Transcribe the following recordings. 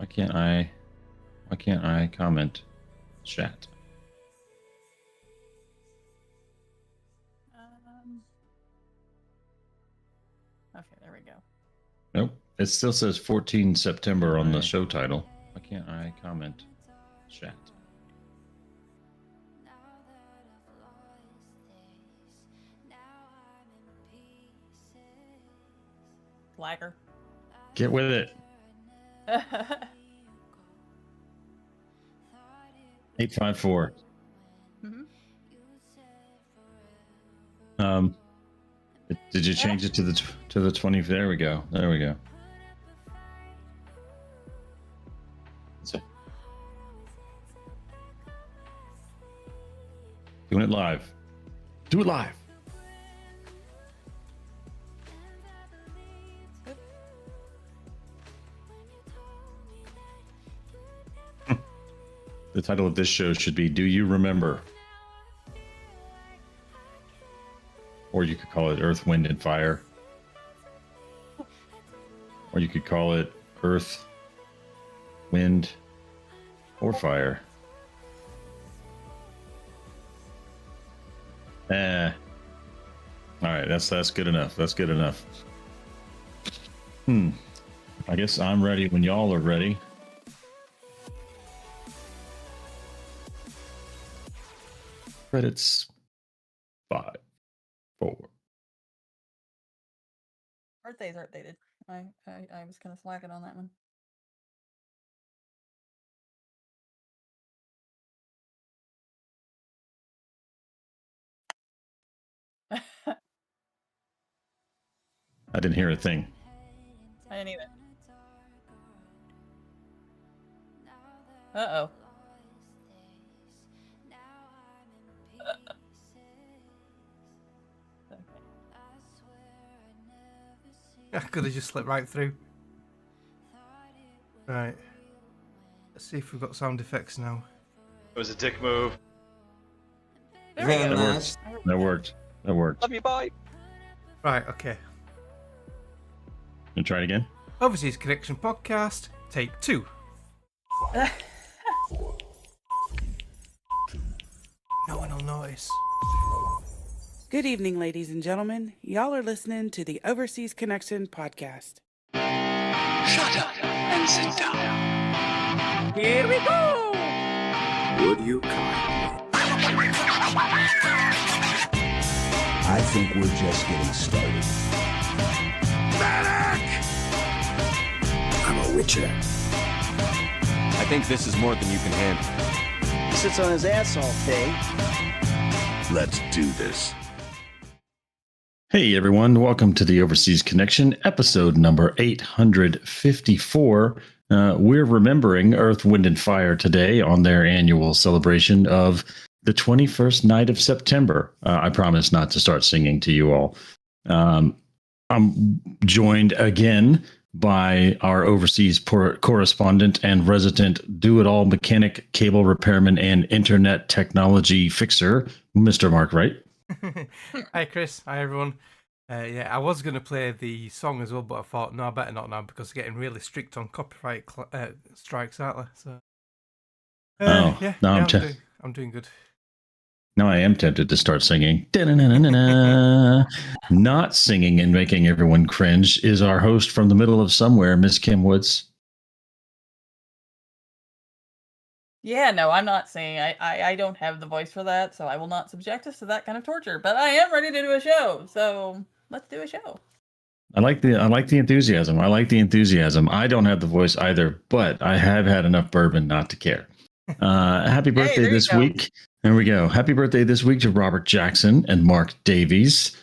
Why can't I comment chat? Okay, there we go. Nope. It still says 14 September on the show title. Why can't I comment chat? Lagger. Get with it. 854. Mm-hmm. Did you change it to the 20? There we go. There we go. So, doing it live. Do it live. The title of this show should be Do You Remember? Or you could call it Earth, Wind, and Fire. Or you could call it Earth, Wind, or Fire. All right, that's good enough. That's good enough. I guess I'm ready when y'all are ready. Credits 5, 4. Birthdays are updated. I was kind of slacking on that one. I didn't hear a thing. I didn't either. Uh-oh. I could have just slipped right through. Right. Let's see if we've got sound effects now. It was a dick move. Very That good. worked. That worked. That worked. Love you, bye. Right, okay. You try it again? Overseas Connection Podcast, take 2. No one will notice. Good evening, ladies and gentlemen. Y'all are listening to the Overseas Connection podcast. Shut up and sit down. Here we go! Would you kindly? I think we're just getting started. Medic! I'm a witcher. I think this is more than you can handle. He sits on his ass all day. Let's do this. Hey everyone, welcome to the Overseas Connection, episode number 854. We're remembering Earth, Wind, and Fire today on their annual celebration of the 21st night of September. I promise not to start singing to you all. I'm joined again by our overseas correspondent and resident do-it-all mechanic, cable repairman, and internet technology fixer, Mr. Mark Wright. Hi, Chris. Hi, everyone. Yeah, I was going to play the song as well, but I thought, no, I better not now because they're getting really strict on copyright strikes, aren't they? So, I'm doing good. Now I am tempted to start singing. Not singing and making everyone cringe is our host from the middle of somewhere, Miss Kim Woods. Yeah, no, I'm not singing. I don't have the voice for that, so I will not subject us to that kind of torture. But I am ready to do a show, so let's do a show. I like the enthusiasm. I don't have the voice either, but I have had enough bourbon not to care. Happy birthday this week. There we go. Happy birthday this week to Robert Jackson and Mark Davies.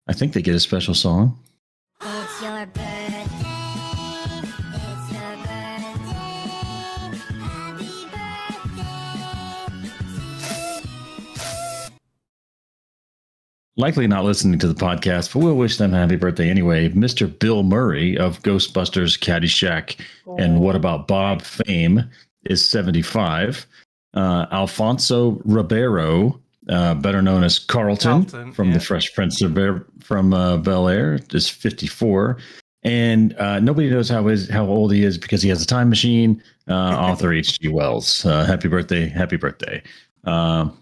I think they get a special song. It's your birthday. It's your birthday. Happy birthday. Likely not listening to the podcast, but we'll wish them happy birthday anyway. Mr. Bill Murray of Ghostbusters, Caddyshack, and What About Bob fame is 75. Alfonso Ribeiro, better known as Carlton from the Fresh Prince of Bel-Air, is 54. And nobody knows how old he is because he has a time machine. Author H.G. Wells. Happy birthday! Happy birthday! So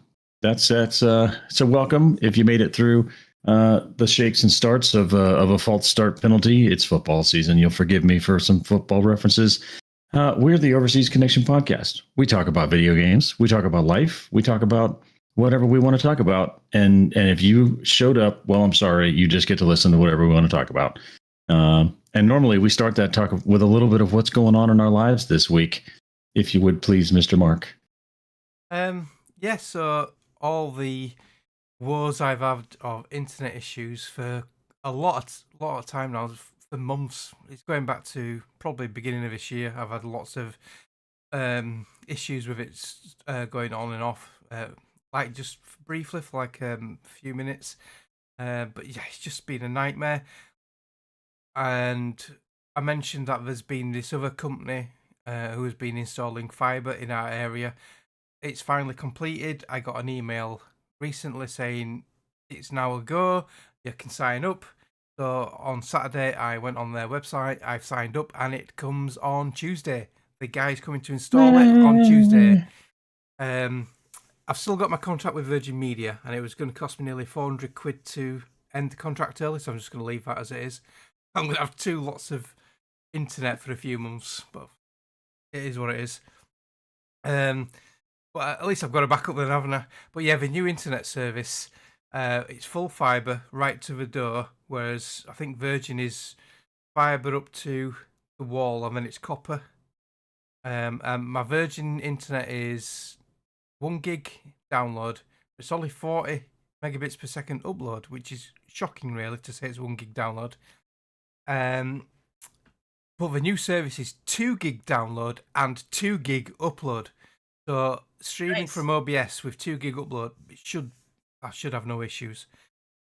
welcome if you made it through the shakes and starts of a false start penalty. It's football season. You'll forgive me for some football references. We're the Overseas Connection podcast. We talk about video games. We talk about life. We talk about whatever we want to talk about. And if you showed up, well, I'm sorry. You just get to listen to whatever we want to talk about. And normally we start that talk with a little bit of what's going on in our lives this week. If you would please, Mr. Mark. So all the woes I've had of internet issues for a lot of time now, for months. It's going back to probably beginning of this year. I've had lots of issues with it going on and off, like just briefly for like a few minutes. But yeah, it's just been a nightmare. And I mentioned that there's been this other company who has been installing fiber in our area. It's finally completed. I got an email recently saying it's now a go. You can sign up. So on Saturday, I went on their website. I've signed up, and it comes on Tuesday. The guy's coming to install it on Tuesday. I've still got my contract with Virgin Media, and it was going to cost me nearly £400 to end the contract early. So I'm just going to leave that as it is. I'm going to have two lots of internet for a few months, but it is what it is. But at least I've got a backup then, haven't I? But yeah, the new internet service, it's full fibre right to the door, whereas I think Virgin is fibre up to the wall and then it's copper. And my Virgin internet is 1 gig download. It's only 40 megabits per second upload, which is shocking, really, to say it's 1 gig download. But the new service is 2 gig download and 2 gig upload. So streaming from OBS with 2 gig upload, I should have no issues.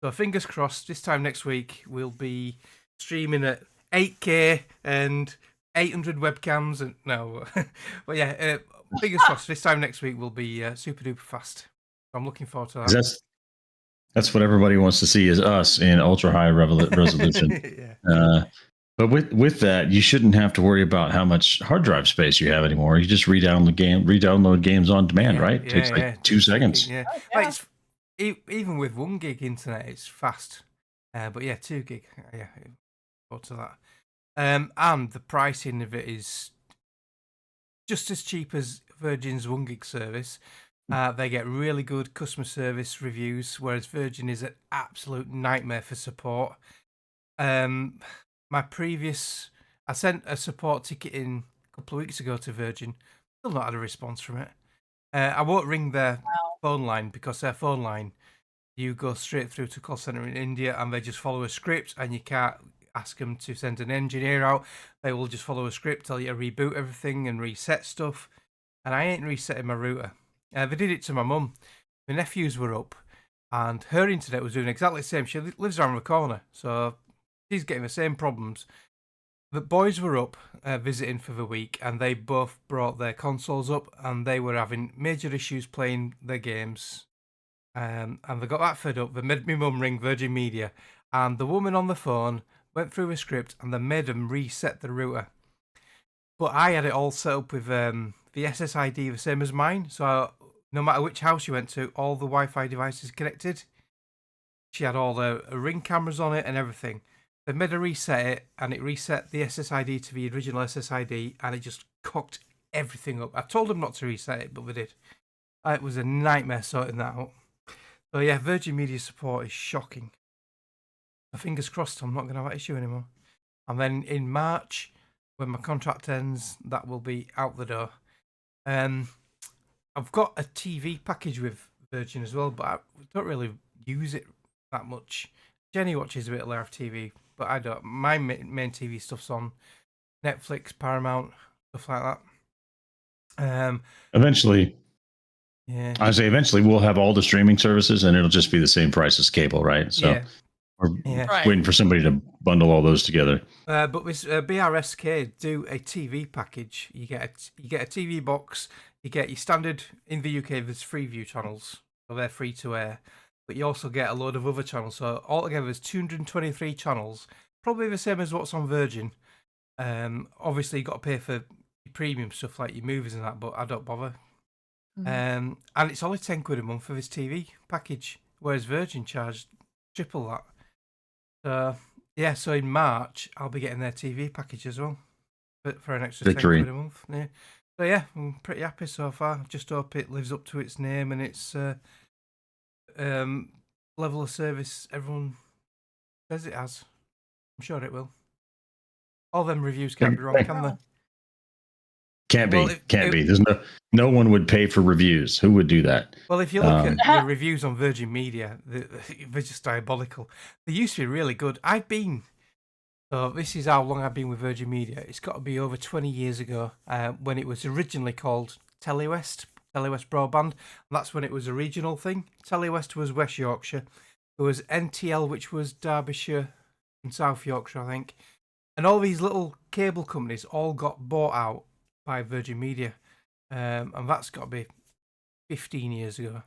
So fingers crossed, this time next week we'll be streaming at 8K and 800 webcams and no, but yeah, fingers crossed. This time next week will be super duper fast. I'm looking forward to that. That's what everybody wants to see is us in ultra high resolution. Yeah. But with that, you shouldn't have to worry about how much hard drive space you have anymore. You just re-download games on demand, right? It takes like 2 seconds. Yeah, like even with 1 gig internet, it's fast. But yeah, 2 gig. Yeah, forward to that. And the pricing of it is just as cheap as Virgin's 1 gig service. They get really good customer service reviews, whereas Virgin is an absolute nightmare for support. I sent a support ticket in a couple of weeks ago to Virgin. Still not had a response from it. I won't ring their phone line because their phone line, you go straight through to call center in India and they just follow a script and you can't ask them to send an engineer out. They will just follow a script, tell you to reboot everything and reset stuff. And I ain't resetting my router. They did it to my mum. My nephews were up and her internet was doing exactly the same. She lives around the corner, so she's getting the same problems. The boys were up visiting for the week and they both brought their consoles up and they were having major issues playing their games. And they got that fed up. They made my mum ring Virgin Media and the woman on the phone went through a script and they made them reset the router. But I had it all set up with the SSID the same as mine. So no matter which house you went to, all the Wi-Fi devices connected. She had all the Ring cameras on it and everything. They made her reset it, and it reset the SSID to the original SSID, and it just cocked everything up. I told them not to reset it, but they did. It was a nightmare sorting that out. So yeah, Virgin Media support is shocking. Fingers crossed I'm not going to have that issue anymore. And then in March, when my contract ends, that will be out the door. I've got a TV package with Virgin as well, but I don't really use it that much. Jenny watches a bit of Live TV, but I don't. My main TV stuff's on Netflix, Paramount, stuff like that. Eventually, yeah. I say eventually we'll have all the streaming services, and it'll just be the same price as cable, right? So Yeah. we're Right. waiting for somebody to bundle all those together. But with BRSK do a TV package. You get a TV box. You get your standard in the UK. There's Freeview channels, so they're free to air. But you also get a load of other channels. So altogether, there's 223 channels probably the same as what's on Virgin. Obviously, you got to pay for your premium stuff like your movies and that, but I don't bother. And it's only £10 a month for this TV package, whereas Virgin charged triple that. So yeah, so in March I'll be getting their TV package as well, but for an extra Victory. £10 a month. Yeah. So yeah, I'm pretty happy so far. Just hope it lives up to its name and its level of service everyone says it has. I'm sure it will. All them reviews can't be wrong, can they? Can't be. Well, Can't be. There's no one would pay for reviews. Who would do that? Well, if you look at the reviews on Virgin Media, they're just diabolical. They used to be really good. So this is how long I've been with Virgin Media. It's got to be over 20 years ago when it was originally called Telewest Broadband. And that's when it was a regional thing. Telewest was West Yorkshire. There was NTL, which was Derbyshire and South Yorkshire, I think. And all these little cable companies all got bought out by Virgin Media. And that's got to be 15 years ago.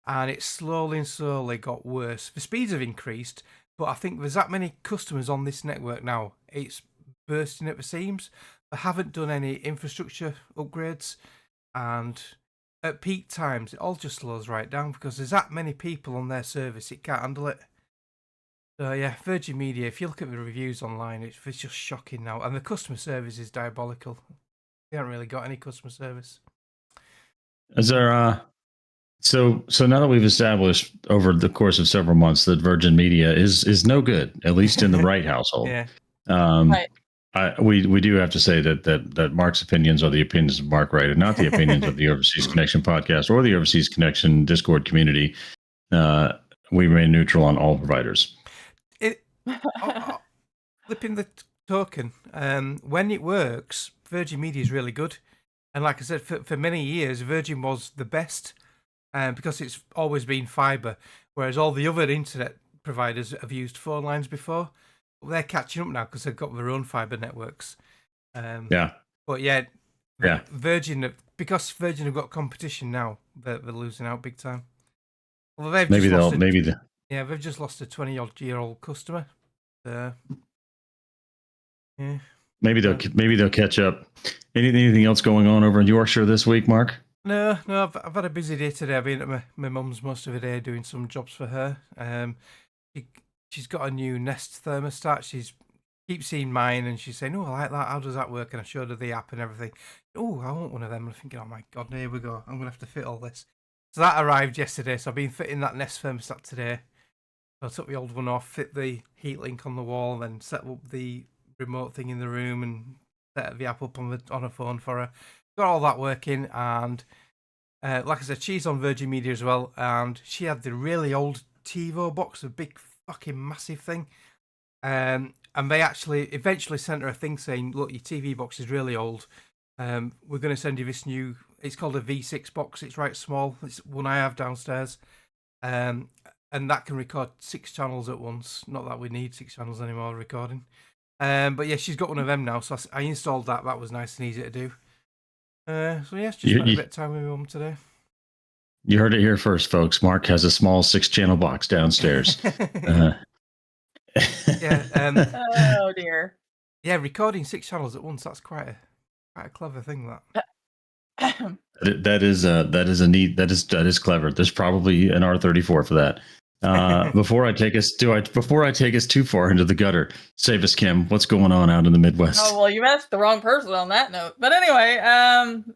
And it slowly and slowly got worse. The speeds have increased, but I think there's that many customers on this network now. It's bursting at the seams. They haven't done any infrastructure upgrades. And at peak times, it all just slows right down because there's that many people on their service, it can't handle it. So yeah, Virgin Media, if you look at the reviews online, it's just shocking now. And the customer service is diabolical. They haven't really got any customer service. Is there so now that we've established over the course of several months that Virgin Media is no good, at least in the Wright household. Yeah. Right. We do have to say that Mark's opinions are the opinions of Mark Wright and not the opinions of the Overseas Connection podcast or the Overseas Connection Discord community. We remain neutral on all providers. Flipping the token, when it works, Virgin Media is really good. And like I said, for many years, Virgin was the best because it's always been fibre, whereas all the other internet providers have used phone lines before. They're catching up now because they've got their own fibre networks. Yeah. But yeah, Yeah. Virgin, because Virgin have got competition now, they're losing out big time. Well, they've Maybe just they've just lost a 20-odd-year-old customer. Yeah. maybe they'll catch up. Anything else going on over in Yorkshire this week, Mark? No, I've had a busy day today. I've been at my mum's most of the day doing some jobs for her. She's got a new Nest thermostat. She's keeps seeing mine and she's saying, "Oh, I like that. How does that work?" And I showed her the app and everything. Oh, I want one of them. And I'm thinking, oh my god, here we go. I'm gonna have to fit all this. So that arrived yesterday. So I've been fitting that Nest thermostat today. So I took the old one off, fit the heat link on the wall, then set up the remote thing in the room and set the app up on a phone for her. Got all that working, and like I said, she's on Virgin Media as well, and she had the really old TiVo box, a big fucking massive thing, and they actually eventually sent her a thing saying, look, your TV box is really old, we're going to send you this new, it's called a V6 box, it's right small, it's one I have downstairs, and that can record 6 channels at once. Not that we need 6 channels anymore recording, but yeah, she's got one of them now, so I installed that. That was nice and easy to do. So yeah, just spent a bit of time with my mum today. You heard it here first, folks. Mark has a small 6-channel box downstairs. Yeah. Oh dear. Yeah, recording 6 channels at once. That's quite a clever thing. That is clever. There's probably an R34 for that. Before I take us too far into the gutter, save us, Kim. What's going on out in the Midwest? Oh well, you asked the wrong person on that note. But anyway,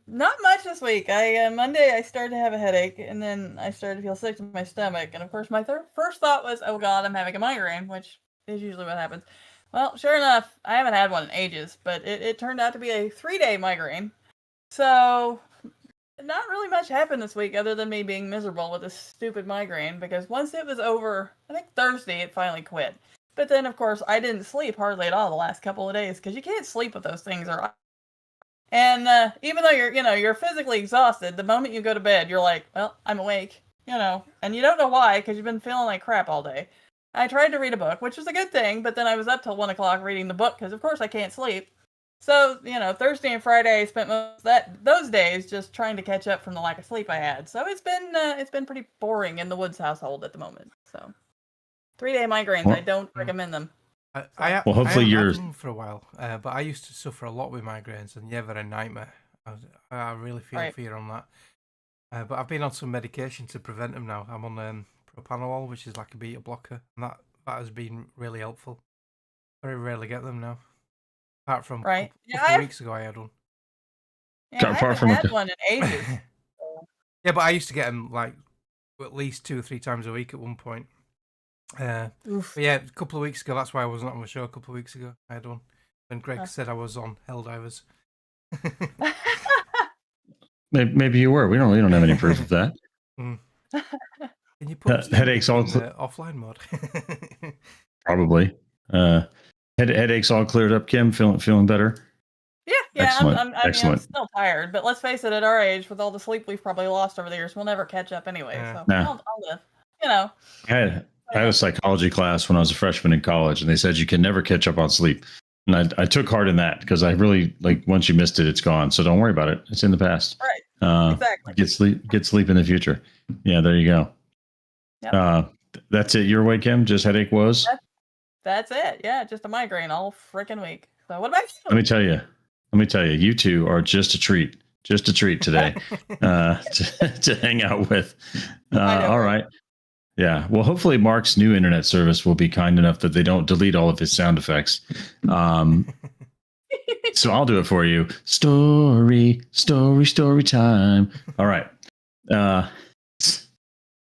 not much this week. Monday I started to have a headache, and then I started to feel sick to my stomach. And of course, my first thought was, "Oh God, I'm having a migraine," which is usually what happens. Well, sure enough, I haven't had one in ages, but it turned out to be a 3-day migraine. So not really much happened this week other than me being miserable with this stupid migraine, because once it was over, I think Thursday, it finally quit. But then, of course, I didn't sleep hardly at all the last couple of days, because you can't sleep with those things. And even though you're physically exhausted, the moment you go to bed, you're like, well, I'm awake, and you don't know why, because you've been feeling like crap all day. I tried to read a book, which was a good thing, but then I was up till 1 o'clock reading the book, because of course I can't sleep. So, Thursday and Friday, I spent those days just trying to catch up from the lack of sleep I had. So it's been pretty boring in the Woods household at the moment. So 3-day migraines, I don't recommend them. Well, hopefully I you're- had them for a while, but I used to suffer a lot with migraines, and yeah, they're a nightmare. I really feel Right. for you on that. But I've been on some medication to prevent them now. I'm on propanolol, which is like a beta blocker, and that has been really helpful. Very rarely get them now. Apart from Right. a Yeah, couple of I- weeks ago, I had one. Yeah, I Apart haven't from a- had one in ages. Yeah, but I used to get them like at least 2 or 3 times a week at one point. Oof. But yeah, a couple of weeks ago, that's why I wasn't on the show a couple of weeks ago. I had one. When Greg Oh. said I was on Helldivers. Maybe you were. We don't have any proof of that. Can you put this headaches all in offline mode? Probably. Headaches all cleared up. Kim, feeling better. Yeah. Excellent, I'm excellent. still tired, but let's face it, at our age, with all the sleep we've probably lost over the years, we'll never catch up anyway. Yeah. So Nah. I'll live. You know. I had a psychology class when I was a freshman in college, and they said you can never catch up on sleep. And I took heart in that because I really once you missed it, it's gone. So don't worry about it. It's in the past. Right. Exactly. Get sleep in the future. Yeah, there you go. Yep. That's it. Your way, Kim? Just headache woes? That's it. Yeah, just a migraine all freaking week. So what about you? Let me tell you, you two are just a treat today to hang out with. I know, All right? right. Yeah. Well, hopefully Mark's new internet service will be kind enough that they don't delete all of his sound effects. So I'll do it for you. Story time. All right.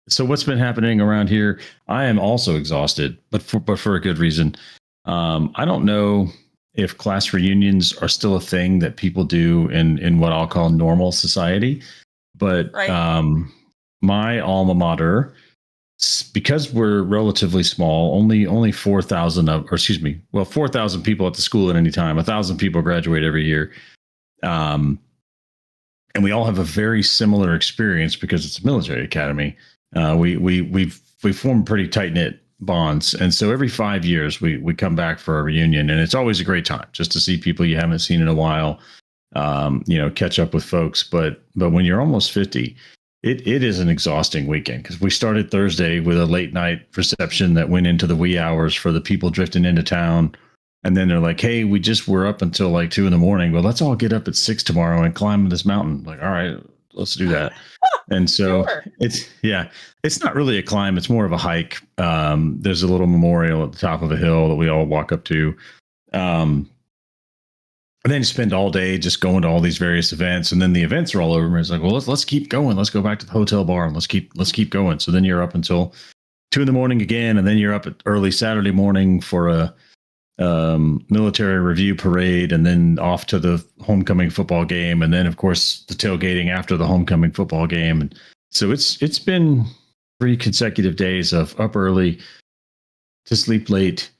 So what's been happening around here? I am also exhausted, but for a good reason. I don't know if class reunions are still a thing that people do in what I'll call normal society, but Right. my alma mater, because we're relatively small, only 4,000 4,000 people at the school at any time. 1,000 people graduate every year. And we all have a very similar experience because it's a military academy. We form pretty tight knit bonds, and so every 5 years we come back for a reunion, and it's always a great time just to see people you haven't seen in a while. Catch up with folks. But when you're almost 50, it is an exhausting weekend because we started Thursday with a late night reception that went into the wee hours for the people drifting into town. And then they're like, hey, we're up until like 2 a.m. Well, let's all get up at 6 tomorrow and climb this mountain. Like, all right, let's do that. And so Sure. it's not really a climb. It's more of a hike. There's a little memorial at the top of a hill that we all walk up to. And then you spend all day just going to all these various events, and then the events are all over. And it's like, well, let's keep going. Let's go back to the hotel bar and let's keep going. So then you're up until 2 a.m. again, and then you're up at early Saturday morning for a military review parade, and then off to the homecoming football game, and then of course the tailgating after the homecoming football game. And so it's been 3 consecutive days of up early to sleep late.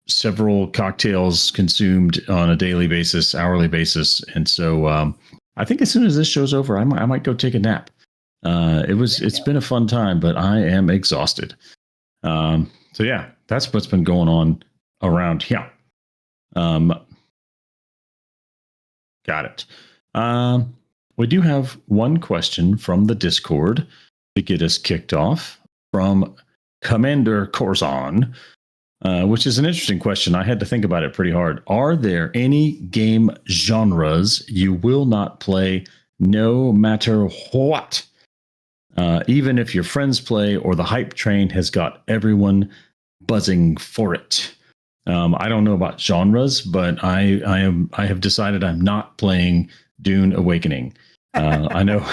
Several cocktails consumed on a daily basis, hourly basis. And so I think as soon as this show's over, I might go take a nap. It's been a fun time, but I am exhausted. So yeah, that's what's been going on around here. Got it. We do have one question from the Discord to get us kicked off from Commander Corzon. Which is an interesting question. I had to think about it pretty hard. Are there any game genres you will not play no matter what? Even if your friends play or the hype train has got everyone buzzing for it. I don't know about genres, but I have decided I'm not playing Dune Awakening. I know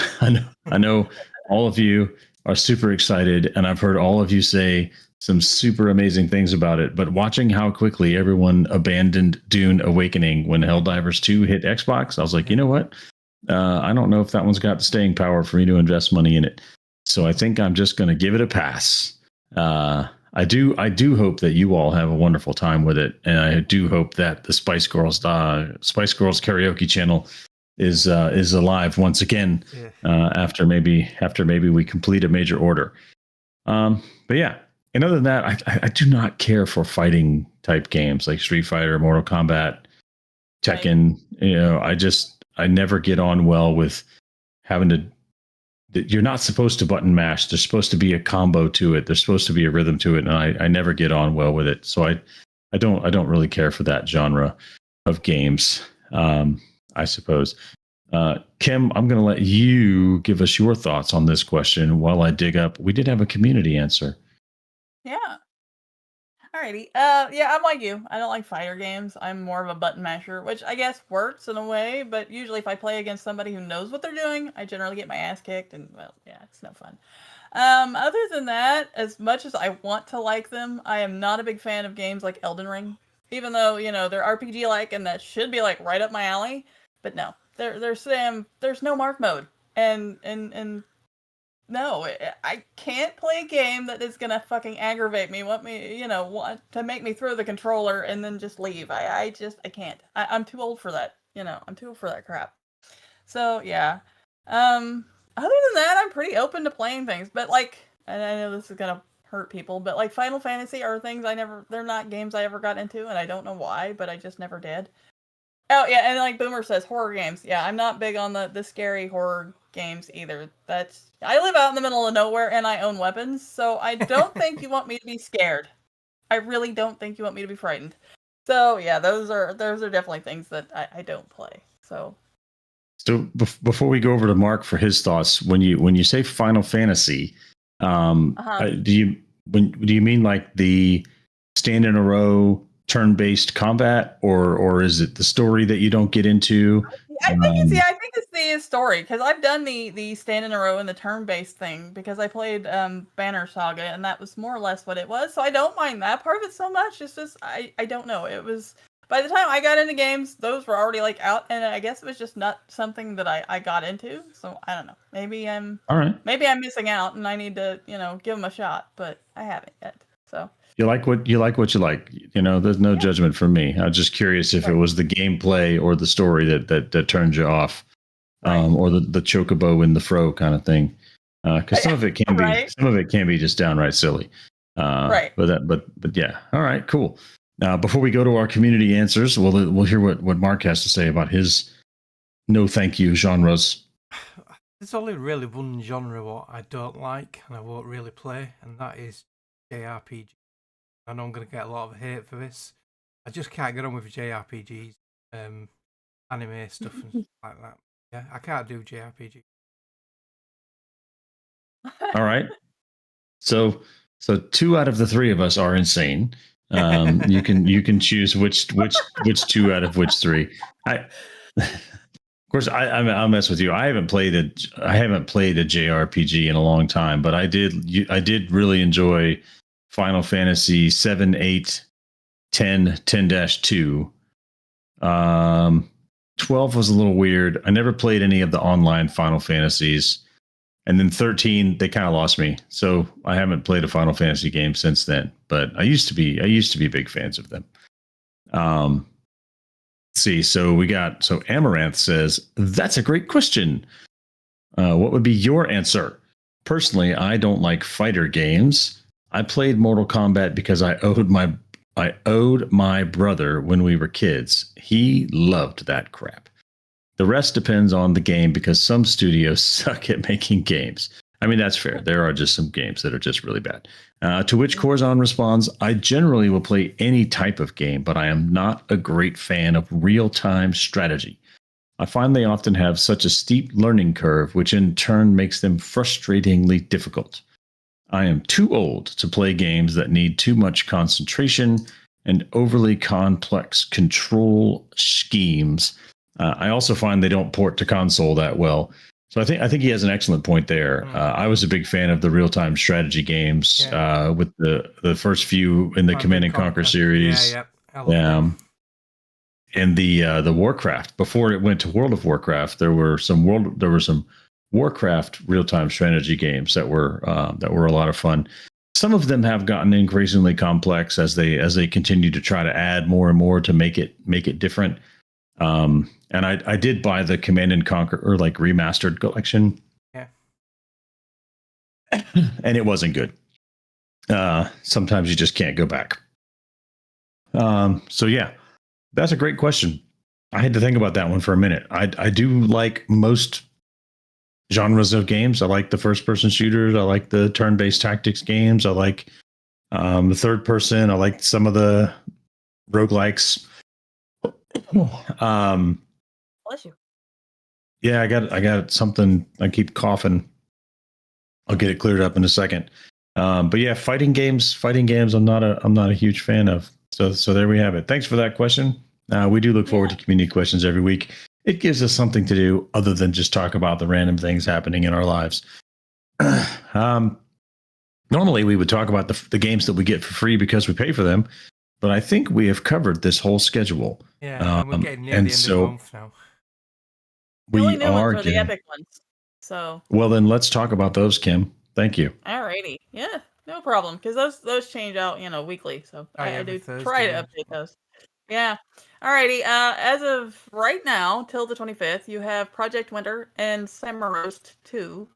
all of you are super excited, and I've heard all of you say some super amazing things about it, but watching how quickly everyone abandoned Dune Awakening when Helldivers 2 hit Xbox, I was like, you know what? I don't know if that one's got the staying power for me to invest money in it. So I think I'm just going to give it a pass. I do hope that you all have a wonderful time with it, and I do hope that the Spice Girls karaoke channel is alive once again. After maybe we complete a major order. But yeah. And other than that, I do not care for fighting type games like Street Fighter, Mortal Kombat, Tekken. I never get on well with having to. You're not supposed to button mash. There's supposed to be a combo to it. There's supposed to be a rhythm to it, and I never get on well with it. So I don't really care for that genre of games. I suppose. Kim, I'm going to let you give us your thoughts on this question while I dig up. We did have a community answer. Yeah. Alrighty. Yeah, I'm like you. I don't like fighter games. I'm more of a button masher, which I guess works in a way, but usually if I play against somebody who knows what they're doing, I generally get my ass kicked, and well, yeah, it's no fun. Other than that, as much as I want to like them, I am not a big fan of games like Elden Ring. Even though, they're RPG like and that should be like right up my alley, but no. There's no mark mode. And no, I can't play a game that is gonna fucking aggravate me, want to make me throw the controller and then just leave. I can't. I'm too old for that. I'm too old for that crap. So yeah. Other than that, I'm pretty open to playing things. But like, and I know this is gonna hurt people, but like Final Fantasy are things they're not games I ever got into, and I don't know why, but I just never did. Oh yeah, and like Boomer says, horror games. Yeah, I'm not big on the scary horror games either. I live out in the middle of nowhere and I own weapons, so I don't think you want me to be scared. I really don't think you want me to be frightened. So yeah, those are definitely things that I don't play. So before we go over to Mark for his thoughts, when you say Final Fantasy, do you mean like the stand in a row turn-based combat, or is it the story that you don't get into? I think it's the story, because I've done the stand in a row and the turn-based thing because I played Banner Saga, and that was more or less what it was. So I don't mind that part of it so much. It's just I don't know. It was, by the time I got into games, those were already like out, and I guess it was just not something that I got into. So I don't know. Maybe I'm missing out, and I need to give them a shot, but I haven't yet. So. You like what you like. There's no judgment from me. I'm just curious if it was the gameplay or the story that turned you off, or the chocobo in the fro kind of thing. Because some of it can be just downright silly. Right. But yeah. All right. Cool. Now, before we go to our community answers, we'll hear what Mark has to say about his no thank you genres. There's only really one genre what I don't like and I won't really play, and that is JRPG. I know I'm going to get a lot of hate for this. I just can't get on with JRPGs, anime stuff and like that. Yeah, I can't do JRPG. All right. So 2 out of the 3 of us are insane. You can choose which 2 out of which 3. Of course, I'll mess with you. I haven't played a JRPG in a long time, but I did really enjoy Final Fantasy 7, 8, 10, 10-2. 12 was a little weird. I never played any of the online Final Fantasies. And then 13, they kind of lost me. So I haven't played a Final Fantasy game since then. But I used to be big fans of them. Let's see. So Amaranth says, that's a great question. What would be your answer? Personally, I don't like fighter games. I played Mortal Kombat because I owed my brother when we were kids. He loved that crap. The rest depends on the game because some studios suck at making games. I mean, that's fair. There are just some games that are just really bad. To which Corzon responds, I generally will play any type of game, but I am not a great fan of real-time strategy. I find they often have such a steep learning curve, which in turn makes them frustratingly difficult. I am too old to play games that need too much concentration and overly complex control schemes. I also find they don't port to console that well. So I think he has an excellent point there. I was a big fan of the real-time strategy games with the first few in the Command and Conquer series. And the Warcraft. Before it went to World of Warcraft, there were some Warcraft real-time strategy games that were a lot of fun. Some of them have gotten increasingly complex as they continue to try to add more and more to make it different. And I did buy the Command and Conquer or like remastered collection. Yeah. And it wasn't good. Sometimes you just can't go back. So yeah, that's a great question. I had to think about that one for a minute. I do like most genres of games. I like the first person shooters. I like the turn-based tactics games. I like the third person. I like some of the roguelikes. Bless you. Yeah, I got something. I keep coughing. I'll get it cleared up in a second. But yeah, fighting games. I'm not a huge fan of. So there we have it. Thanks for that question. We do look forward to community questions every week. It gives us something to do other than just talk about the random things happening in our lives. Normally, we would talk about the games that we get for free because we pay for them, but I think we have covered this whole schedule. Yeah, and we're getting near and the end so- of the month now. The only We new are ones are the getting. epic ones. So, Well, then let's talk about those, Kim. Thank you. alrighty. Yeah, no problem. Because those change out, weekly. So Oh, yeah, I every do Thursday, try to yeah. update those. Yeah. Alrighty. As of right now, till the 25th, you have Project Winter and Summer Roast 2.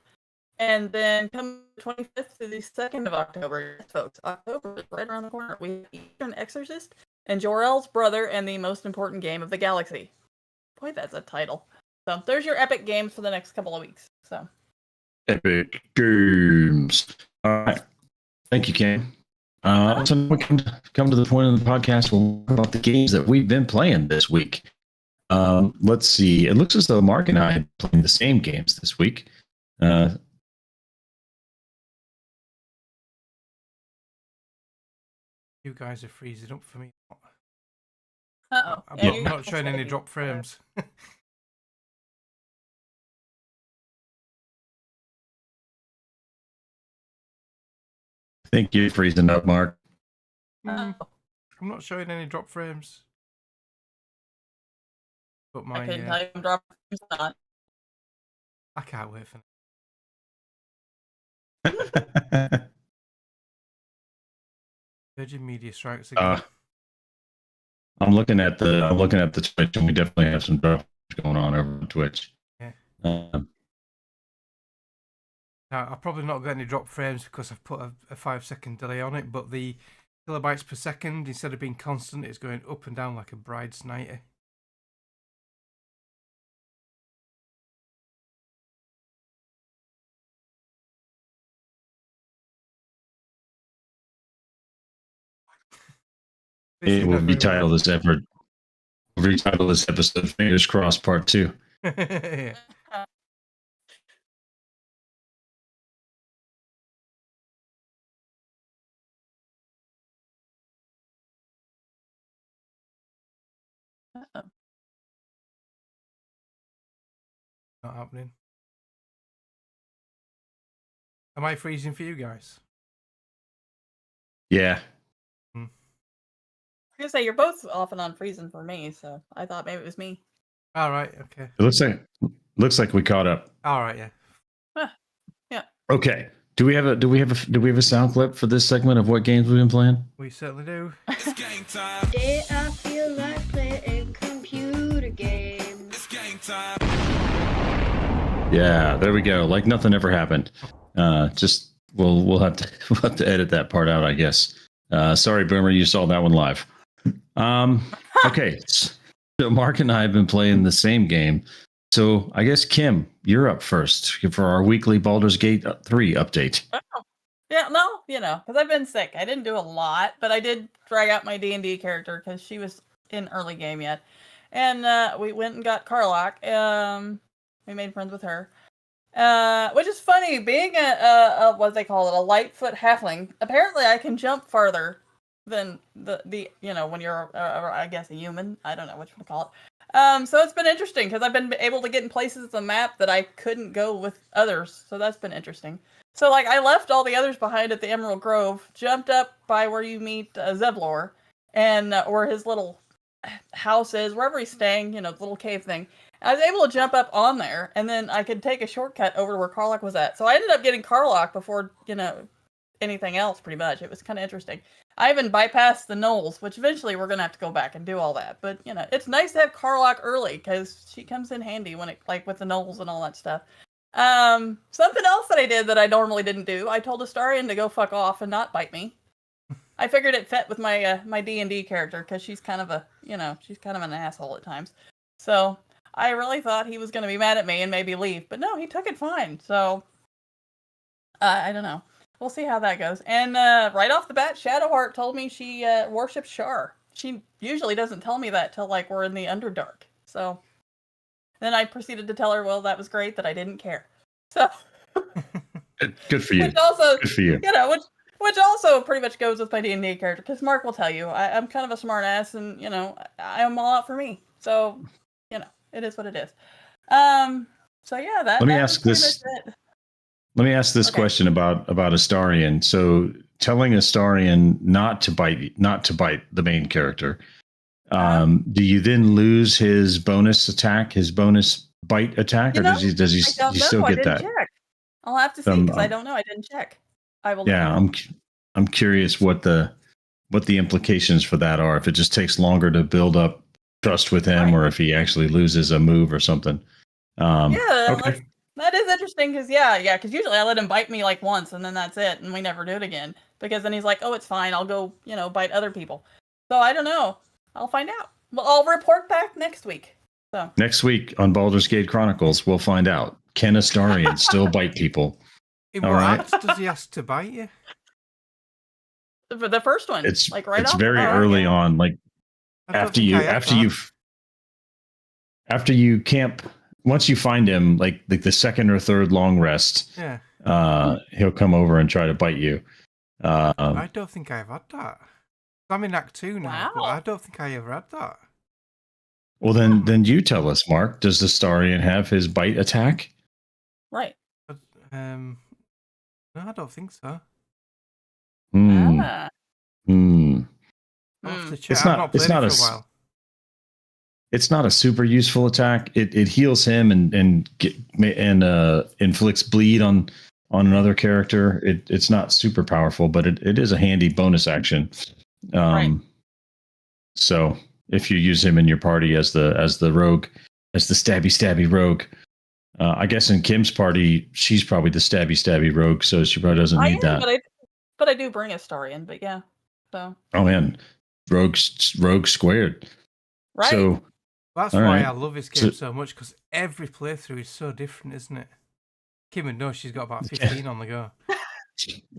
And then come the 25th to the 2nd of October, yes, folks. October is right around the corner. We have Eastern Exorcist and Jor-El's Brother and the Most Important Game of the Galaxy. Boy, that's a title. So there's your epic games for the next couple of weeks. So Epic Games. All right. Thank you, Kim. So now we can come to the point of the podcast where we'll talk about the games that we've been playing this week. Let's see. It looks as though Mark and I are playing the same games this week. You guys are freezing up for me. uh-oh. I'm Yeah, not, you- not showing any drop frames. I think you're freezing up, Mark. I'm not showing any drop frames. But I my couldn't tell you I'm dropping it's not. I can't wait for Virgin Media strikes again. I'm looking at the Twitch, and we definitely have some stuff going on over on Twitch. Yeah. Um, Now, I've probably not got any drop frames because I've put a 5-second delay on it, but the kilobytes per second, instead of being constant, it's going up and down like a bride's nightie. This it is will be never- titled this effort. Retitle this episode "Fingers Crossed" Part 2. Yeah. Uh-oh. Not happening. Am I freezing for you guys? Yeah. I was gonna say you're both off and on freezing for me, so I thought maybe it was me. All right. Okay. It looks like we caught up. All right. Yeah. Okay. Do we have a sound clip for this segment of what games we've been playing? We certainly do. Today I feel like playing computer games. Yeah, there we go. Like nothing ever happened. Just we'll have to edit that part out, I guess. Sorry, Boomer, you saw that one live. Okay, so Mark and I have been playing the same game. So I guess Kim, you're up first for our weekly Baldur's Gate 3 update. Oh. Yeah, no, because I've been sick. I didn't do a lot, but I did drag out my D&D character because she was in early game yet. And we went and got Karlach. We made friends with her. Which is funny, being a what they call it, a Lightfoot halfling. Apparently I can jump farther than the when you're I guess a human. I don't know what you want to call it. So it's been interesting because I've been able to get in places of the map that I couldn't go with others. So that's been interesting. So like I left all the others behind at the Emerald Grove, jumped up by where you meet Zevlor, and where his little house is, wherever he's staying, the little cave thing. I was able to jump up on there, and then I could take a shortcut over to where Karlach was at. So I ended up getting Karlach before anything else. Pretty much, it was kind of interesting. I even bypassed the Knolls, which eventually we're gonna have to go back and do all that. But it's nice to have Karlach early because she comes in handy when it with the Knolls and all that stuff. Something else that I did that I normally didn't do. I told Astarion to go fuck off and not bite me. I figured it fit with my my D&D character because she's kind of she's kind of an asshole at times. So I really thought he was gonna be mad at me and maybe leave, but no, he took it fine. So I don't know. We'll see how that goes. And right off the bat, Shadowheart told me she worships Shar. she usually doesn't tell me that till like we're in the Underdark. So then I proceeded to tell her, well, that was great, that I didn't care. So Good for you. which also, Good for you. which also pretty much goes with my D&D character, because Mark will tell you, I'm kind of a smart ass, and I'm all out for me. So it is what it is. So yeah, that. Let me that ask was this. pretty much it. Let me ask this Okay. question about Astarion. So, telling Astarion not to bite the main character, do you then lose his bonus attack, his bonus bite attack, or does he I don't know. still I get didn't that? check. I'll have to see, because I don't know. I didn't check. I will. Yeah, I'm curious what the implications for that are. If it just takes longer to build up trust with him, Right. or if he actually loses a move or something. Okay. That is interesting, because because usually I let him bite me like once, and then that's it, and we never do it again, because then he's like, oh, it's fine, I'll go bite other people. So I don't know. I'll find out. Well, I'll report back next week. So Next week on Baldur's Gate Chronicles, we'll find out. Can Astarion still bite people? In All what right. act does he ask to bite you? for the first one, It's like right it's off. very early on, like I don't after think you I have after you camp. Once you find him, like the second or third long rest, Yeah, he'll come over and try to bite you. I don't think I've had that. I'm in Act 2 now, but Wow. I don't think I ever had that. Well, then you tell us, Mark. Does the Astarion have his bite attack? Right. But, no, I don't think so. Hmm. Ah. Hmm. I'll have Hmm. to check. It's I've not- not it's played not it a for s- a while. It's not a super useful attack. It heals him and inflicts bleed on another character. It's not super powerful, but it is a handy bonus action. Right. So if you use him in your party as the rogue, as the stabby rogue, I guess in Kim's party she's probably the stabby rogue, so she probably doesn't I need am, that. but I do bring a Astarion, but yeah. So Oh man, rogue squared. right. So That's All why right. I love this game So- so much, because every playthrough is so different, isn't it? Kim would know she's got about 15 on the go.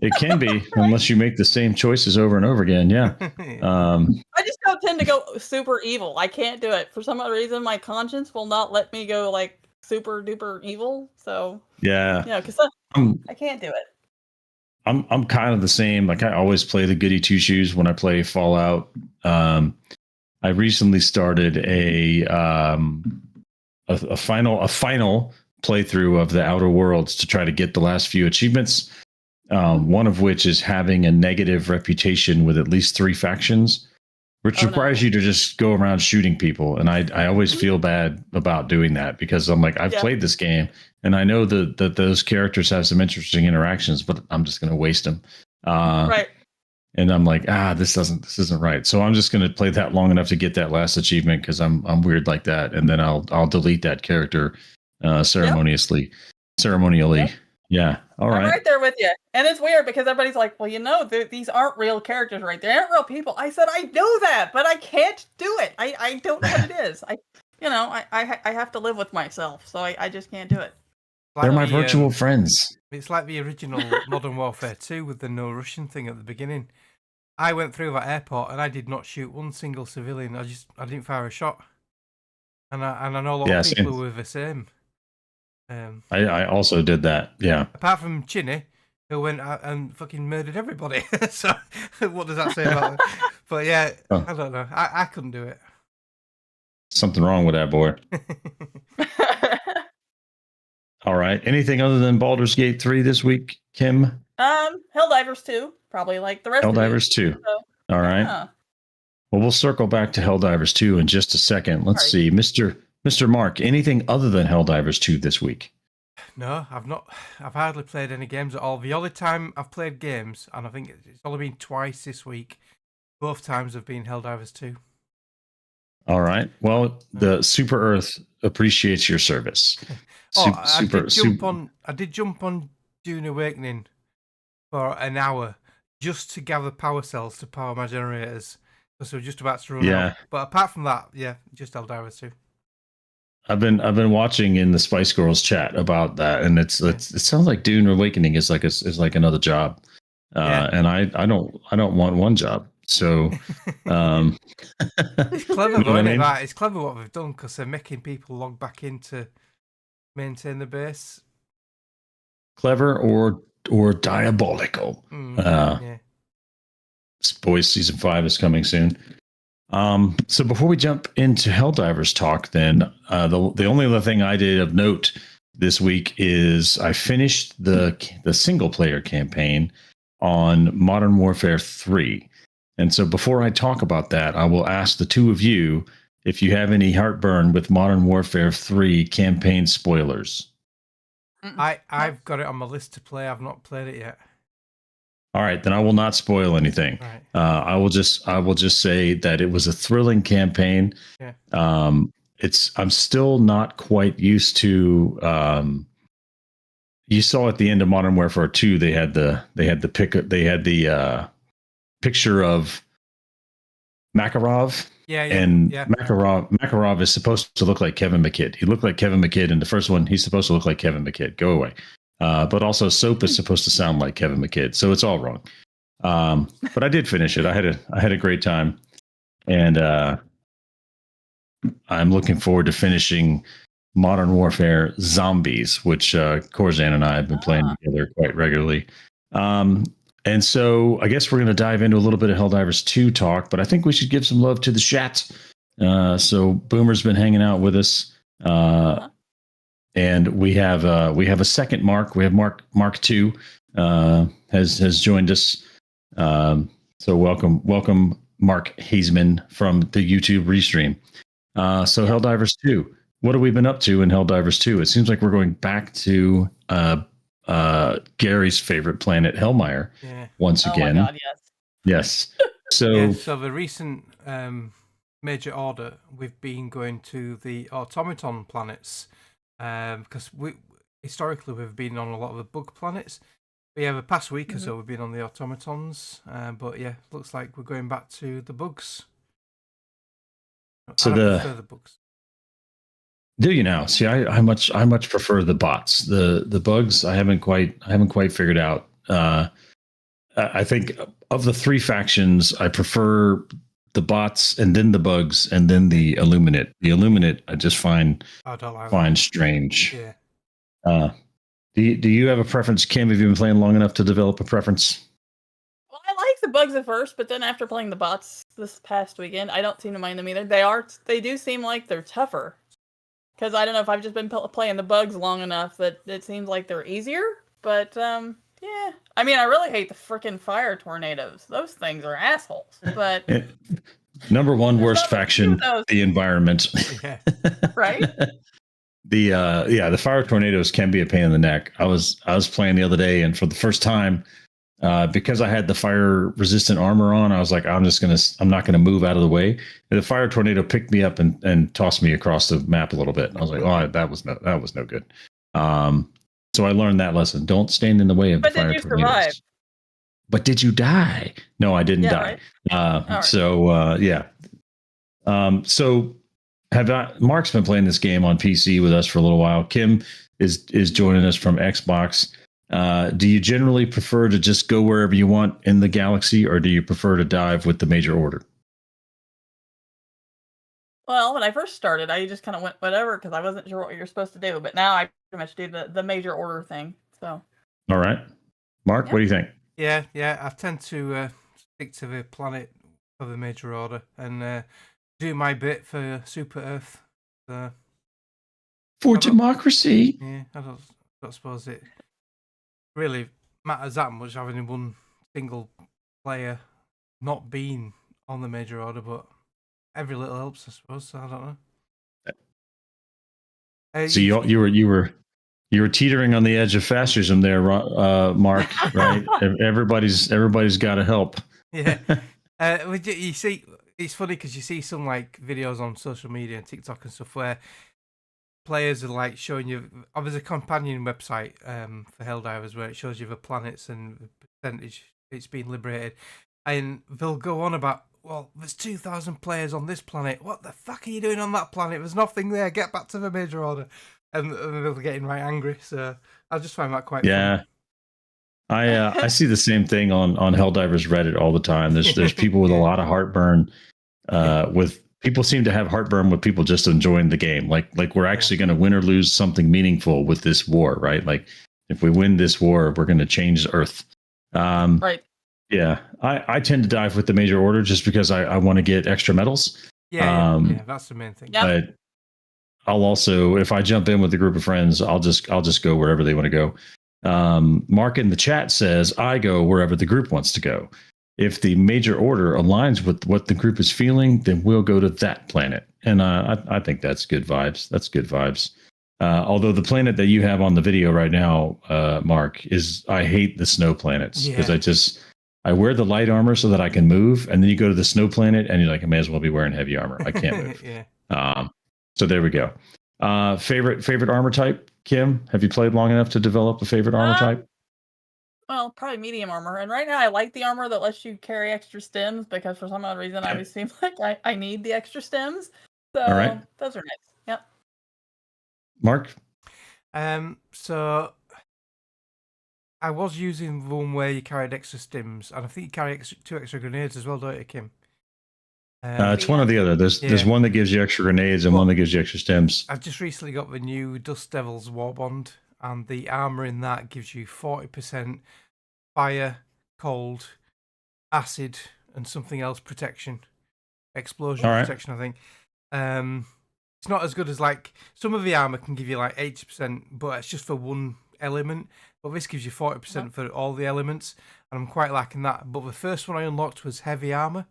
it can be unless you make the same choices over and over again. Yeah. I just don't tend to go super evil. I can't do it. For some other reason, my conscience will not let me go like super duper evil. So Yeah. because I'm I can't do it. I'm kind of the same. Like I always play the goody two shoes when I play Fallout. I recently started a final playthrough of the Outer Worlds to try to get the last few achievements. One of which is having a negative reputation with at least 3 factions, which Oh, no. requires you to just go around shooting people. And I always feel bad about doing that, because I'm like, I've Yeah. played this game and I know that those characters have some interesting interactions, but I'm just going to waste them. Right. And I'm like, this isn't right. So I'm just going to play that long enough to get that last achievement, because I'm weird like that, and then I'll delete that character ceremonially. Yep. Yeah. All I'm right. right there with you. And it's weird because everybody's like, well, these aren't real characters, right? They aren't real people. I said, I know that, but I can't do it. I don't know what it is. I have to live with myself, so I just can't do it. They're my Like the, virtual friends. It's like the original Modern Warfare 2 with the no Russian thing at the beginning. I went through that airport and I did not shoot one single civilian. I didn't fire a shot. And I know a lot of people same. who were the same. I also did that. Yeah. Apart from Chinny, who went out and fucking murdered everybody. So what does that say about it? But yeah, Oh. I don't know. I couldn't do it. Something wrong with that boy. All right. Anything other than Baldur's Gate 3 this week, Kim? Helldivers 2, probably like the rest of Helldivers 2. So, All right. yeah. Well, we'll circle back to Helldivers 2 in just a second. Let's see. Mr. Mark, anything other than Helldivers 2 this week? No, I've not. I've hardly played any games at all. The only time I've played games, and I think it's only been twice this week, both times have been Helldivers 2. All right. Well, the Super Earth appreciates your service. I did jump on Dune Awakening for an hour just to gather power cells to power my generators, because we were just about to run out. But apart from that, yeah, just Helldivers 2. I've been watching in the Spice Girls chat about that, and it sounds like Dune Awakening is like another job, and I don't want one job. So, um, It's clever, you know though, what I isn't it? mean? That it's clever what they've done because they're making people log back in to maintain the base. Clever or diabolical. Yeah. Boys season 5 is coming soon. So before we jump into Helldivers talk, then the only other thing I did of note this week is I finished the single player campaign on Modern Warfare 3. And so before I talk about that, I will ask the two of you if you have any heartburn with Modern Warfare 3 campaign spoilers. I've got it on my list to play. I've not played it yet. All right, then I will not spoil anything. Right. I will just say that it was a thrilling campaign. Yeah. I'm still not quite used to. You saw at the end of Modern Warfare 2, they had the picture of Makarov. Yeah. And Makarov is supposed to look like Kevin McKidd. He looked like Kevin McKidd in the first one. He's supposed to look like Kevin McKidd. Go away. But also Soap is supposed to sound like Kevin McKidd. So it's all wrong. But I did finish it. I had a great time. And I'm looking forward to finishing Modern Warfare Zombies, which Corzan and I have been playing together quite regularly. And so I guess we're going to dive into a little bit of Helldivers 2 talk, but I think we should give some love to the chat. So Boomer's been hanging out with us. And we have a second Mark. We have Mark 2 has joined us. So welcome Mark Hazeman from the YouTube restream. So Helldivers 2. What have we been up to in Helldivers 2? It seems like we're going back to Gary's favorite planet, Hellmire, once again. Oh my God, yes. Yes. So the recent major order, we've been going to the automaton planets because historically we've been on a lot of the bug planets. But yeah, the past week or so we've been on the automatons, but yeah, looks like we're going back to the bugs. So I prefer the bugs. Do you now? See, I much prefer the bots. The bugs I haven't quite figured out. I think of the three factions, I prefer the bots and then the bugs and then the Illuminate. The Illuminate I just find strange. Yeah. Do you have a preference, Kim? Have you been playing long enough to develop a preference? Well, I like the bugs at first, but then after playing the bots this past weekend, I don't seem to mind them either. They do seem like they're tougher. Because I don't know if I've just been playing the bugs long enough that it seems like they're easier. But, yeah. I mean, I really hate the freaking fire tornadoes. Those things are assholes. But Number one worst faction, the environment. Yeah. Right? The fire tornadoes can be a pain in the neck. I was playing the other day, and for the first time, because I had the fire resistant armor on, I was like, I'm not gonna move out of the way. And the fire tornado picked me up and tossed me across the map a little bit. And I was like, oh, that was no good. So I learned that lesson. Don't stand in the way of the fire tornadoes. But did you survive? But did you die? No, I didn't die. Right. So yeah. So Mark's been playing this game on PC with us for a little while. Kim is joining us from Xbox. Do you generally prefer to just go wherever you want in the galaxy, or do you prefer to dive with the major order? Well, when I first started, I just kind of went whatever because I wasn't sure what you're supposed to do. But now I pretty much do the major order thing. So. All right, Mark, what do you think? Yeah, I tend to stick to the planet of the major order and do my bit for Super Earth. For democracy. Yeah, I don't suppose it really matters that much having one single player not being on the major order, but every little helps, I suppose. So I don't know. So you were teetering on the edge of fascism there, Mark. Right? Everybody's got to help. Yeah. You see, it's funny because you see some like videos on social media and TikTok and stuff where players are like showing you. There's a companion website for Helldivers where it shows you the planets and the percentage it's been liberated, and they'll go on about, well, there's 2,000 players on this planet. What the fuck are you doing on that planet? There's nothing there. Get back to the major order. And they're getting right angry. So I just find that quite funny. I see the same thing on Helldivers Reddit all the time. There's people with a lot of heartburn. With people seem to have heartburn with people just enjoying the game. Like we're actually going to win or lose something meaningful with this war, right? Like if we win this war, we're going to change Earth. Right. Yeah, I tend to dive with the major order just because I want to get extra medals. Yeah, that's the main thing. Yeah. But I'll also, if I jump in with a group of friends, I'll just go wherever they want to go. Mark in the chat says, I go wherever the group wants to go. If the major order aligns with what the group is feeling, then we'll go to that planet. And I think that's good vibes. That's good vibes. Although the planet that you have on the video right now, Mark, I hate the snow planets because I wear the light armor so that I can move. And then you go to the snow planet and you're like, I may as well be wearing heavy armor. I can't move. Yeah. So there we go. Favorite armor type, Kim? Have you played long enough to develop a favorite armor type? Well, probably medium armor. And right now I like the armor that lets you carry extra stems because for some odd reason I always seem like I need the extra stems. So all right. Those are nice. Yep. Mark? So I was using the one where you carried extra stims, and I think you carry two extra grenades as well, don't you, Kim? It's one or the other. There's one that gives you extra grenades and one that gives you extra stems. I just recently got the new Dust Devils Warbond, and the armor in that gives you 40% fire, cold, acid, and something else protection. Explosion protection, I think. It's not as good as like some of the armor can give you like 80%, but it's just for one element. But this gives you 40% for all the elements, and I'm quite liking that. But the first one I unlocked was heavy armor.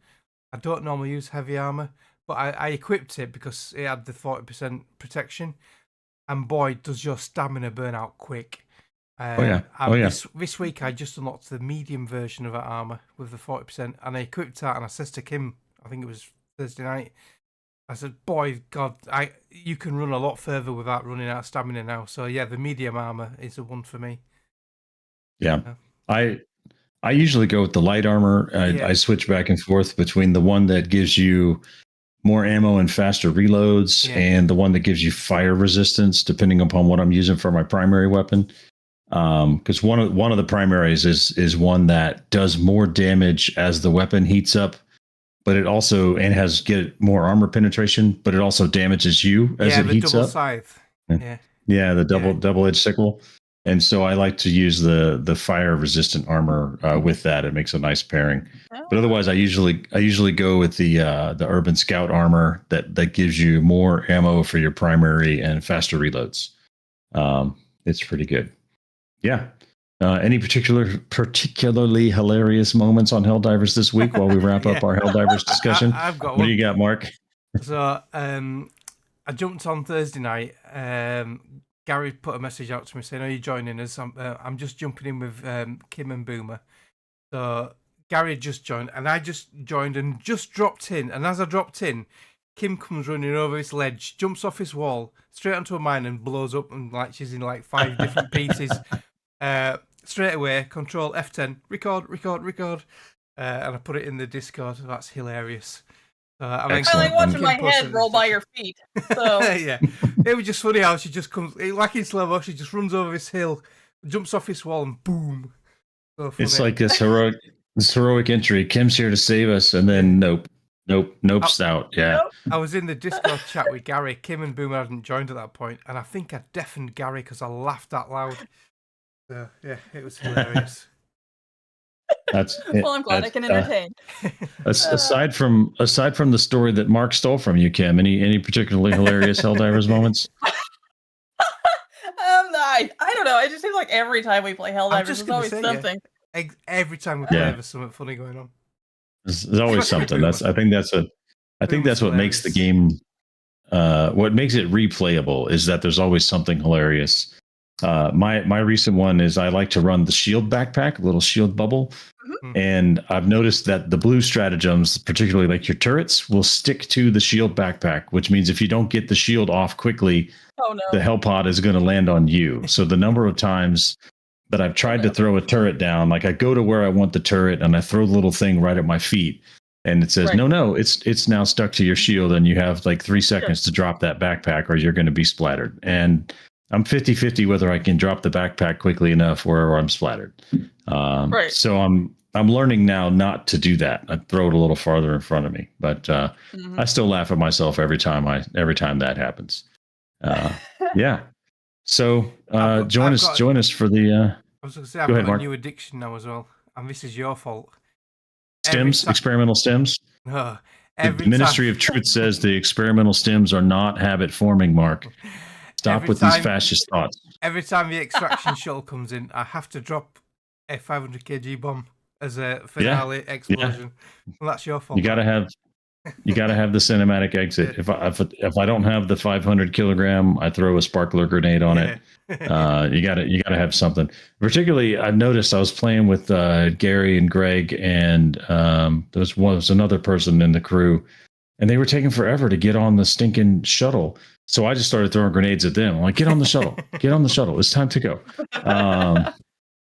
I don't normally use heavy armor, but I equipped it because it had the 40% protection. And boy, does your stamina burn out quick. This week I just unlocked the medium version of that armor with the 40%, and I equipped that, and I said to Kim, I think it was Thursday night, I said, boy, God, you can run a lot further without running out of stamina now. So yeah, the medium armor is the one for me. Yeah. I usually go with the light armor. I switch back and forth between the one that gives you more ammo and faster reloads and the one that gives you fire resistance, depending upon what I'm using for my primary weapon. Because one of the primaries is one that does more damage as the weapon heats up, but it also has more armor penetration, but it also damages you as it heats up. Scythe. Yeah, the double-edged sickle. And so I like to use the fire resistant armor with that. It makes a nice pairing. But otherwise, I usually go with the Urban Scout armor that gives you more ammo for your primary and faster reloads. It's pretty good. Yeah. Any particularly hilarious moments on Helldivers this week while we wrap up our Helldivers discussion? I've got one. What do you got, Mark? So I jumped on Thursday night. Gary put a message out to me saying, "Are you joining us?" I'm just jumping in with Kim and Boomer. So Gary had just joined, and I just joined and just dropped in. And as I dropped in, Kim comes running over his ledge, jumps off his wall, straight onto a mine, and blows up. And like she's in like 5 different pieces. Straight away, Control F10, record. And I put it in the Discord. That's hilarious. I like watching my head roll by your feet. So yeah, it was just funny how she just comes like in slow motion. She just runs over this hill, jumps off this wall, and boom. So it's like this heroic entry. Kim's here to save us, and then nope's out. Yeah. I was in the Discord chat with Gary. Kim and Boomer hadn't joined at that point, and I think I deafened Gary because I laughed out loud. So yeah, it was hilarious. Well, I'm glad I can entertain. Aside from the story that Mark stole from you, Kim, any particularly hilarious Helldivers moments? I don't know. It just seems like every time we play Helldivers, there's always something. Yeah. Every time we play, there's something funny going on. There's always something. I think that's what makes the game. What makes it replayable is that there's always something hilarious. My recent one is I like to run the shield backpack, a little shield bubble. Mm-hmm. And I've noticed that the blue stratagems, particularly like your turrets, will stick to the shield backpack, which means if you don't get the shield off quickly, the hell pod is going to land on you. So the number of times that I've tried to throw a turret down, like I go to where I want the turret and I throw the little thing right at my feet and it says, no, it's now stuck to your shield and you have like 3 seconds to drop that backpack or you're going to be splattered. And I'm 50-50 whether I can drop the backpack quickly enough or I'm splattered. Right. So I'm learning now not to do that. I throw it a little farther in front of me, but Mhm. I still laugh at myself every time that happens. Yeah. So join us for the I was going to say, I've Go ahead, got a Mark. new addiction now as well, and this is your fault. stems, experimental stems. No, The Ministry of Truth says the experimental stems are not habit forming, Mark. Stop Every with these time- fascist thoughts. Every time the extraction shuttle comes in, I have to drop a 500 kg bomb as a finale explosion. Well, that's your fault. You gotta have the cinematic exit. If I don't have the 500 kilogram, I throw a sparkler grenade on it. You gotta have something. Particularly, I've noticed I was playing with Gary and Greg, and there was another person in the crew, and they were taking forever to get on the stinking shuttle. So I just started throwing grenades at them. I'm like, get on the shuttle, get on the shuttle. It's time to go.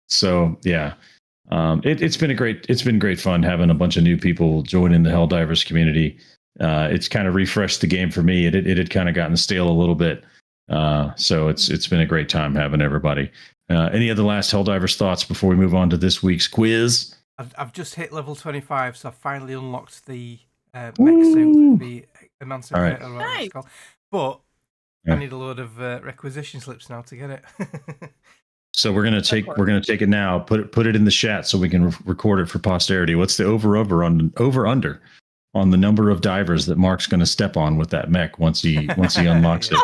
So yeah. It's been great fun having a bunch of new people join in the Helldivers community. It's kind of refreshed the game for me. It had kind of gotten stale a little bit. So it's been a great time having everybody. Any other last Helldivers thoughts before we move on to this week's quiz? I've just hit level 25, so I've finally unlocked the mech suit, the Emancipator, or whatever it's called. But I need a load of requisition slips now to get it. So we're gonna take it now. Put it in the chat so we can record it for posterity. What's the over under on the number of divers that Mark's going to step on with that mech once he unlocks it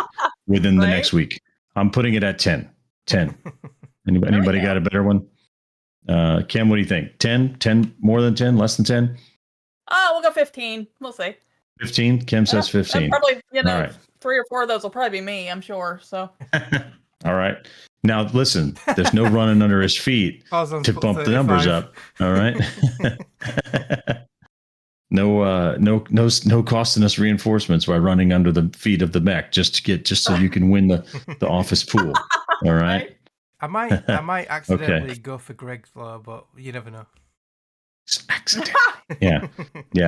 within the next week? I'm putting it at 10. 10. Anybody got a better one? Kim, what do you think? 10? 10 more than 10? Less than 10? We'll go 15. We'll see. 15? Kim says 15. Probably, All right. 3 or 4 of those will probably be me, I'm sure. So. All right. Now listen, there's no running under his feet to bump the numbers up. All right. No costing us reinforcements by running under the feet of the mech just so you can win the office pool. All right. I might accidentally go for Greg's floor, but you never know. Accident. Yeah.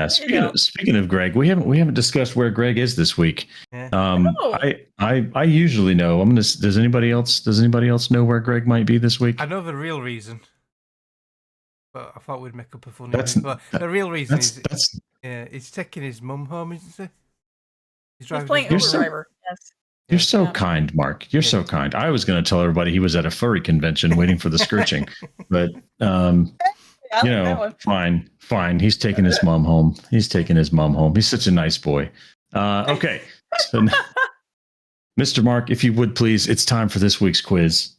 Speaking of Greg, we haven't discussed where Greg is this week. I usually know. Does anybody else know where Greg might be this week? I know the real reason, but I thought we'd make up a funny reason. But the real reason is he's taking his mum home, isn't he? He's playing Uber driver. Yes. You're so kind, Mark. You're so kind. I was going to tell everybody he was at a furry convention waiting for the scorching, but fine. He's taking his mom home. He's such a nice boy. Okay. So, Mr. Mark, if you would please, it's time for this week's quiz.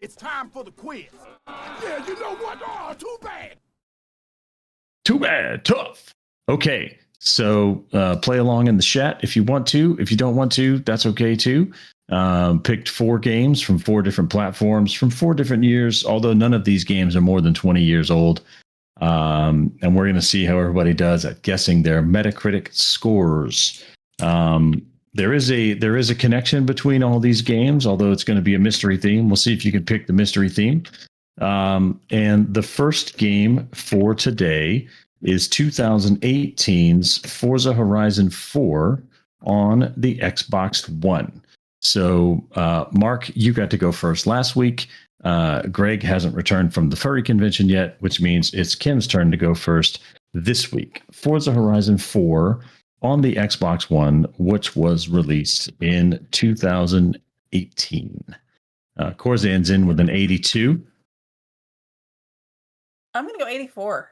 It's time for the quiz. Yeah, you know what? Oh, too bad. Too bad. Tough. Okay. So play along in the chat if you want to. If you don't want to, that's okay too. Picked 4 games from 4 different platforms from 4 different years, although none of these games are more than 20 years old. And we're going to see how everybody does at guessing their Metacritic scores. There is a connection between all these games, although it's going to be a mystery theme. We'll see if you can pick the mystery theme. And the first game for today is 2018's Forza Horizon 4 on the Xbox One. So, Mark, you got to go first last week. Greg hasn't returned from the furry convention yet, which means it's Kim's turn to go first this week. Forza Horizon 4 on the Xbox One, which was released in 2018. Corzan's in with an 82. I'm going to go 84.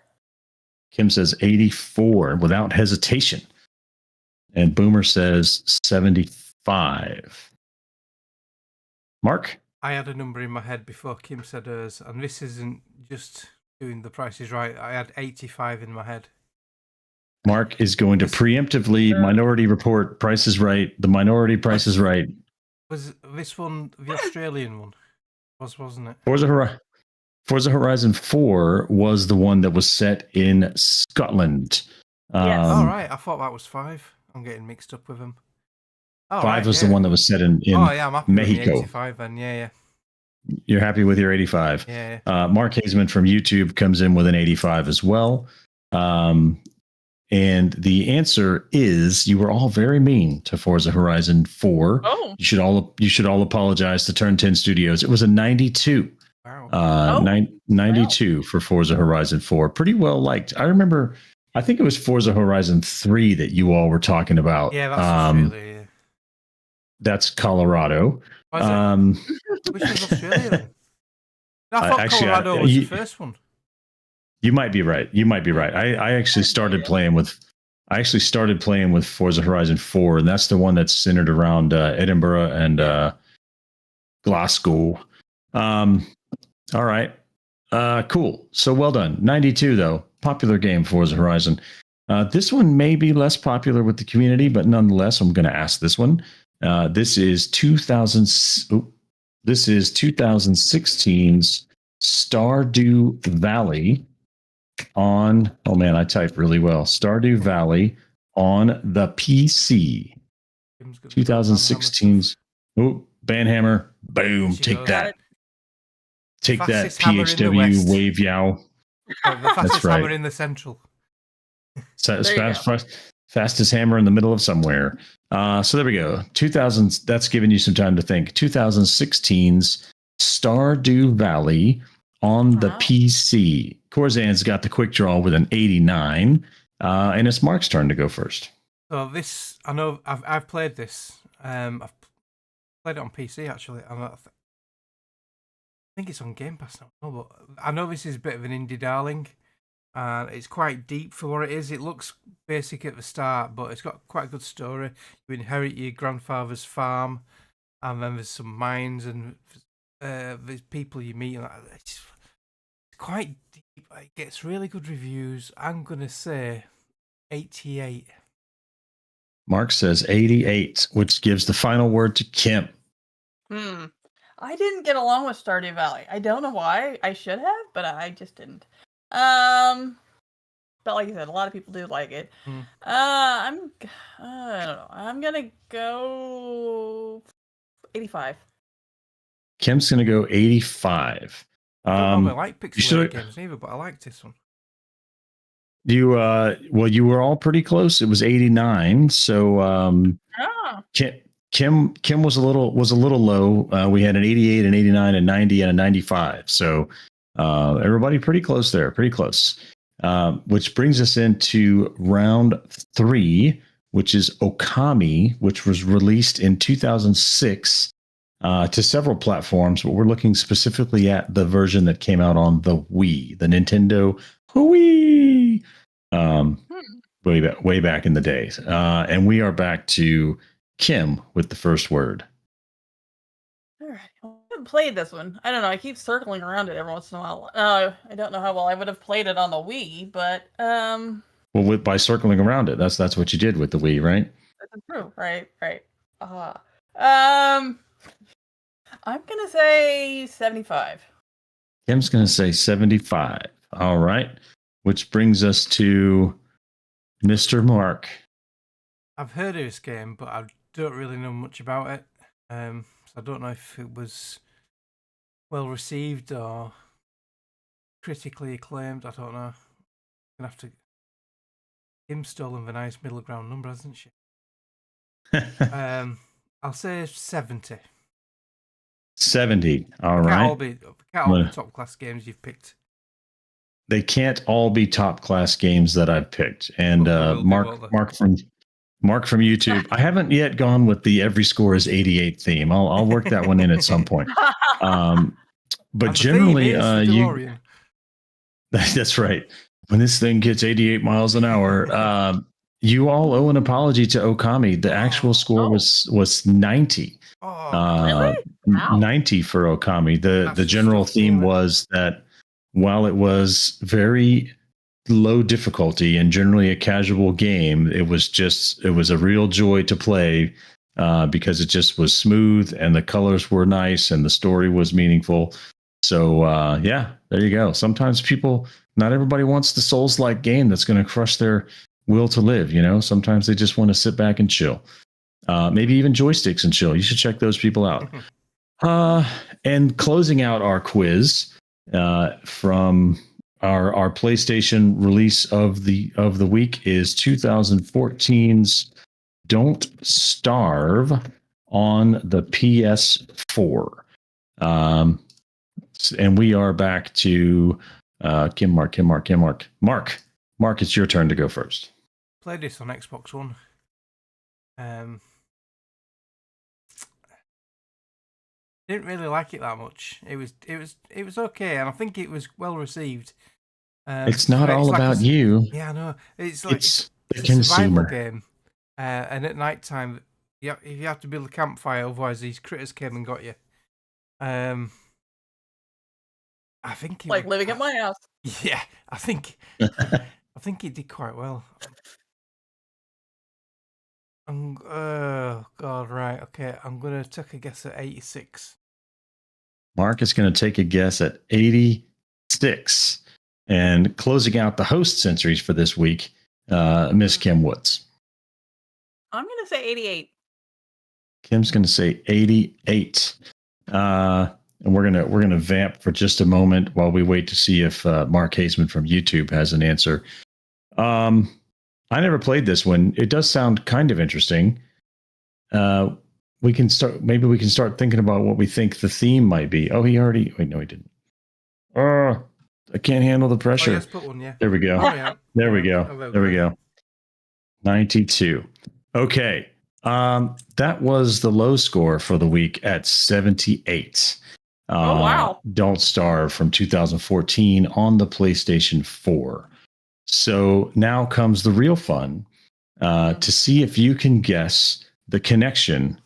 Kim says 84 without hesitation. And Boomer says 75. Mark? I had a number in my head before Kim said hers, and this isn't just doing the prices right. I had 85 in my head. Mark is going to preemptively Minority Report Price is Right. The Minority Price is Right. Was this one the Australian one? Wasn't it? Forza Horizon 4 was the one that was set in Scotland. Yes. All right. I thought that was 5. I'm getting mixed up with them. 5 was the one that was set in I'm happy Mexico. With the 85 then. Yeah. You're happy with your 85. Yeah. Mark Hazeman from YouTube comes in with an 85 as well. And the answer is you were all very mean to Forza Horizon 4. Oh. You should all apologize to Turn 10 Studios. It was a 92. Wow. 92 for Forza Horizon 4. Pretty well liked. I think it was Forza Horizon 3 that you all were talking about. Yeah, that's Australia. That's Colorado. Which was Australia then? I thought Colorado was the first one. You might be right. I actually started playing with Forza Horizon 4, and that's the one that's centered around Edinburgh and Glasgow. All right. Cool. So well done. 92 though. Popular game, Forza Horizon. This one may be less popular with the community, but nonetheless, I'm going to ask this one. This is 2016's Stardew Valley on. Oh man, I type really well. Stardew Valley on the PC. 2016's. Oh, Banhammer. Boom. Take that. Take that, PHW wave yow. The fastest hammer in the central. Fastest hammer in the middle of somewhere. So there we go. 2000. That's giving you some time to think. 2016's Stardew Valley on the PC. Corzan's got the quick draw with an 89, and it's Mark's turn to go first. So this, I know I've played this. I've played it on PC actually. I think it's on Game Pass now. But I know this is a bit of an indie darling, and it's quite deep for what it is. It looks basic at the start, but it's got quite a good story. You inherit your grandfather's farm, and then there's some mines and there's people you meet. And it's quite deep. It gets really good reviews. I'm gonna say 88. Mark says 88, which gives the final word to Kim. I didn't get along with Stardew Valley. I don't know why. I should have, but I just didn't. But like I said, a lot of people do like it. I don't know. I'm gonna go 85. Kim's gonna go 85. I like pixelated games either, but I liked this one. You were all pretty close. It was 89. So Kim was a little low. We had an 88, an 89, a 90, and a 95. So everybody pretty close there, pretty close. Which brings us into round 3, which is Okami, which was released in 2006 to several platforms, but we're looking specifically at the version that came out on the Wii, the Nintendo Wii, way back in the days. And we are back to Kim with the first word. All right. I haven't played this one. I don't know. I keep circling around it every once in a while. I don't know how well I would have played it on the Wii, but well, by circling around it, that's what you did with the Wii, right? That's true. Right. I'm gonna say 75. Kim's gonna say 75. All right, which brings us to Mr. Mark. I've heard of this game, but I don't really know much about it. So I don't know if it was well received or critically acclaimed. I don't know. I'm gonna have to. Kim's stolen the nice middle ground number, hasn't she? I'll say 70. 70. All right. Can't all be top class games you've picked. They can't all be top class games that I've picked. And Mark from YouTube. I haven't yet gone with the every score is 88 theme. I'll work that one in at some point. But generally, that's right. When this thing gets 88 miles an hour, you all owe an apology to Okami. The actual score was 90. Really? Wow. 90 for Okami. The general theme was that while it was very low difficulty and generally a casual game, it was a real joy to play because it just was smooth and the colors were nice and the story was meaningful. So yeah, there you go. Sometimes not everybody wants the Souls-like game that's going to crush their will to live. Sometimes they just want to sit back and chill. Maybe even joysticks and chill. You should check those people out. And closing out our quiz from our PlayStation release of the week is 2014's Don't Starve on the PS4. And we are back to Mark, it's your turn to go first. Played this on Xbox One. Didn't really like it that much. It was okay, and I think it was well received. It's not all about you. Yeah, I know. It's like It's the a survival consumer game, and at night time, you have to build a campfire, otherwise these critters came and got you. I think Like living at my house. Yeah, I think it did quite well. Oh God, right, okay. I'm gonna take a guess at 86. Mark is going to take a guess at 86. And closing out the host centuries for this week, Miss Kim Woods. I'm going to say 88. Kim's going to say 88. And we're gonna vamp for just a moment while we wait to see if Mark Haseman from YouTube has an answer. I never played this one. It does sound kind of interesting. We can start thinking about what we think the theme might be. Oh, no, he didn't. I can't handle the pressure. Oh, yes, put one, yeah. There we go. Oh, yeah. There we go. Oh, There we go. 92. Okay. That was the low score for the week at 78. Oh, wow. Don't Starve from 2014 on the PlayStation 4. So now comes the real fun to see if you can guess the connection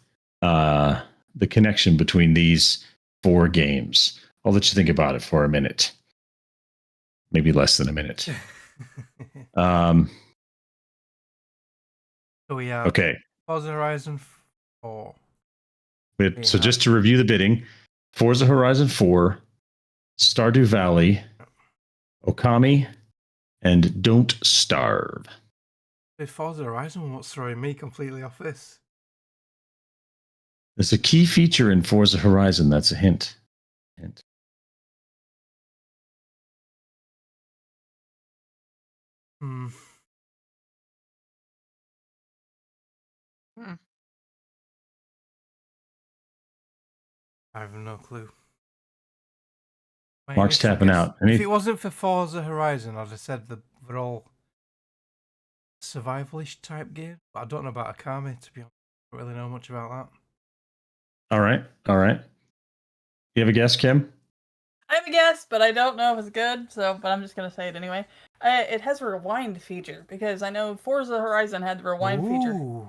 between these 4 games. I'll let you think about it for a minute. Maybe less than a minute. So we have Okay. Forza Horizon 4. So just to review the bidding, Forza Horizon 4, Stardew Valley, Okami, and Don't Starve. With Forza Horizon, what's throwing me completely off this? There's a key feature in Forza Horizon that's a hint. I have no clue. Mark's tapping out. If it wasn't for Forza Horizon, I'd have said they're all survivalish type games. But I don't know about Okami, to be honest. I don't really know much about that. All right. You have a guess, Kim? I have a guess, but I don't know if it's good. But I'm just gonna say it anyway. It has a rewind feature because I know Forza Horizon had the rewind feature.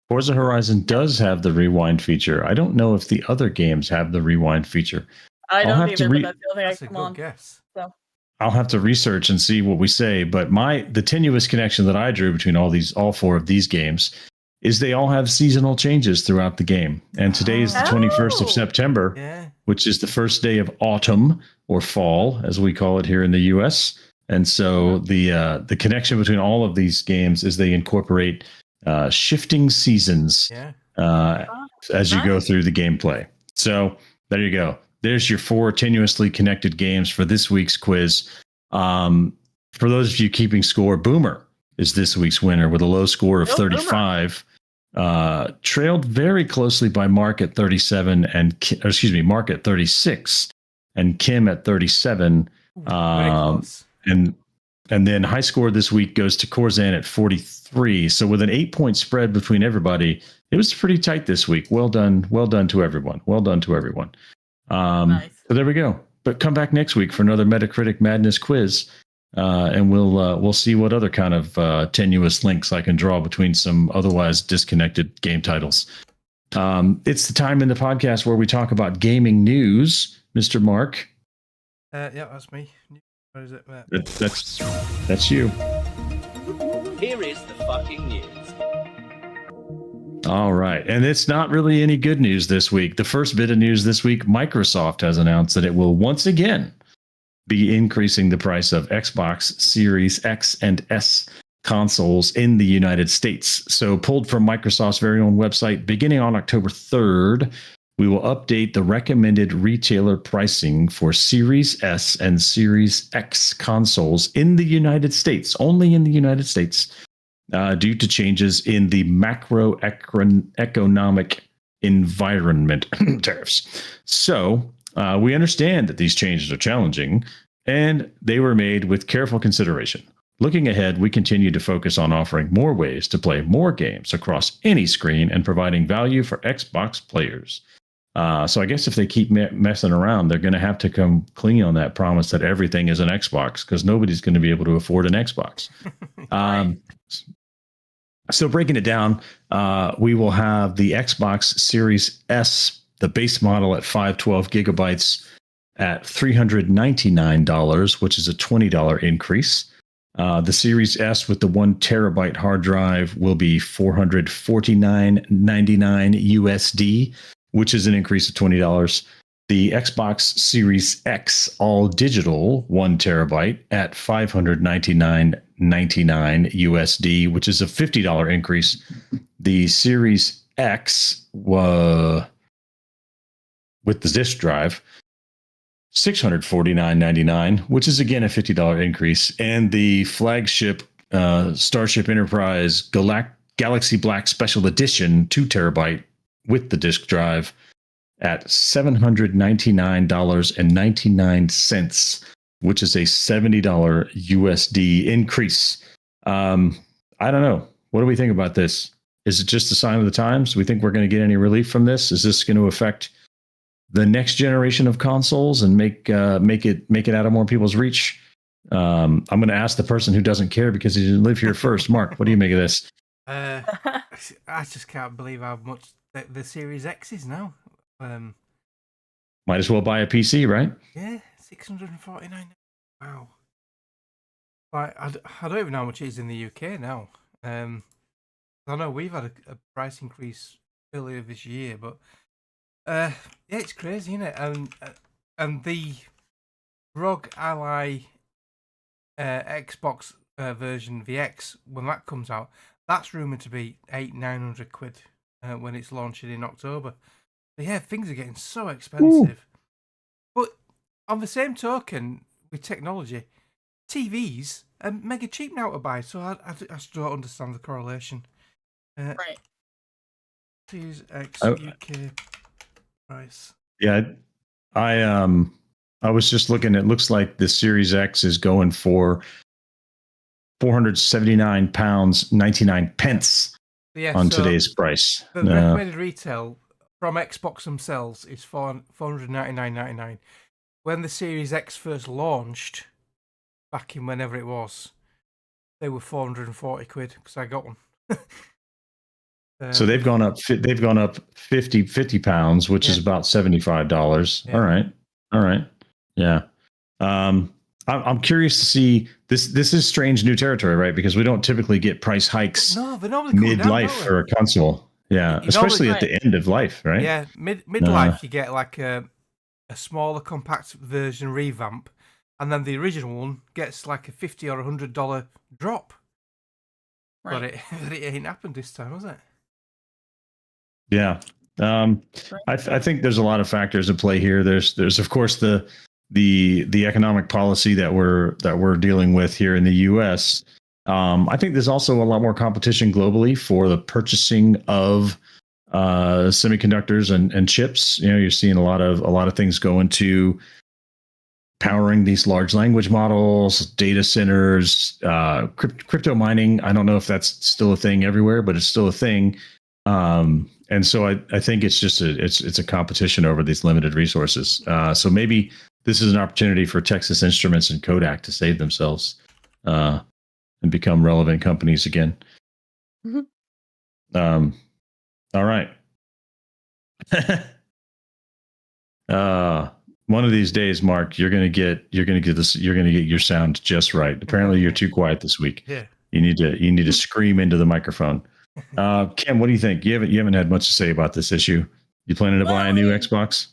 Forza Horizon does have the rewind feature. I don't know if the other games have the rewind feature. I I'll don't have to either, but that's the only thing I That's a come good on. guess. So I'll have to research and see what we say. But the tenuous connection that I drew between all 4 of these games is they all have seasonal changes throughout the game. And today is the 21st of September, which is the first day of autumn or fall, as we call it here in the US. And so the connection between all of these games is they incorporate shifting seasons as you go through the gameplay. So there you go. There's your 4 tenuously connected games for this week's quiz. For those of you keeping score, Boomer is this week's winner with a low score of 35. Trailed very closely by Mark at 37 Mark at 36 and Kim at 37. And then high score this week goes to Corzan at 43. So with an 8-point spread between everybody, it was pretty tight this week. Well done to everyone. nice. So there we go. But come back next week for another Metacritic Madness quiz, and we'll see what other kind of tenuous links I can draw between some otherwise disconnected game titles. It's the time in the podcast where we talk about gaming news, Mr. Mark. Yeah, that's me. What is it, Matt? That's you. Here is the fucking news. All right. And it's not really any good news this week. The first bit of news this week, Microsoft has announced that it will once again be increasing the price of Xbox Series X and S consoles in the United States. So pulled from Microsoft's very own website, beginning on October 3rd, we will update the recommended retailer pricing for Series S and Series X consoles in the United States, only in the United States, due to changes in the macroeconomic environment tariffs. So we understand that these changes are challenging, and they were made with careful consideration. Looking ahead, we continue to focus on offering more ways to play more games across any screen and providing value for Xbox players. So I guess if they keep messing around, they're going to have to come clean on that promise that everything is an Xbox, because nobody's going to be able to afford an Xbox. So breaking it down, we will have the Xbox Series S, the base model at 512 gigabytes at $399, which is a $20 increase. The Series S with the 1 terabyte hard drive will be $449.99 USD, which is an increase of $20. The Xbox Series X all digital 1 terabyte at $599.99 USD, which is a $50 increase. The Series X with the disk drive, $649.99, which is again a $50 increase. And the flagship Starship Enterprise Galaxy Black Special Edition 2 terabyte with the disk drive at $799.99, which is a $70 USD increase. I don't know. What do we think about this? Is it just a sign of the times? Do we think we're going to get any relief from this? Is this going to affect the next generation of consoles and make it out of more people's reach? I'm going to ask the person who doesn't care because he didn't live here first. Mark, what do you make of this? I just can't believe how much the Series X is now. Might as well buy a PC, right? Yeah, $649. Wow. I don't even know how much it is in the UK now. I know we've had a price increase earlier this year, but yeah, it's crazy, isn't it? And the ROG Ally Xbox version VX, when that comes out, that's rumored to be £800-900 when it's launching in October. But yeah, things are getting so expensive. Ooh. But on the same token, with technology, TVs are mega cheap now to buy. So I just don't understand the correlation. Right. Series X UK price. Yeah, I was just looking. It looks like the Series X is going for £479.99 on today's price. The recommended retail from Xbox themselves is $499.99. When the Series X first launched, back in whenever it was, they were £440 because I got one. So they've gone up. They've gone up 50 pounds, which is about $75. Yeah. All right. Yeah. I'm curious to see this. This is strange new territory, right? Because we don't typically get price hikes mid-life for a console. Yeah, especially at the end of life, right? Yeah, mid-life you get like a smaller compact version revamp, and then the original one gets like a $50 or $100 drop. Right. But it ain't happened this time, has it? Yeah. I think there's a lot of factors at play here. There's of course the economic policy that we're dealing with here in the U.S. I think there's also a lot more competition globally for the purchasing of semiconductors and chips. You know, you're seeing a lot of things go into powering these large language models, data centers, crypto mining. I don't know if that's still a thing everywhere, but it's still a thing. And so I think it's just it's a competition over these limited resources. So maybe this is an opportunity for Texas Instruments and Kodak to save themselves and become relevant companies again. Mm-hmm. All right. One of these days, Mark, you're gonna get your sound just right. Apparently, you're too quiet this week. Yeah. You need to scream into the microphone. Kim, what do you think? You haven't had much to say about this issue. You planning to buy a new Xbox?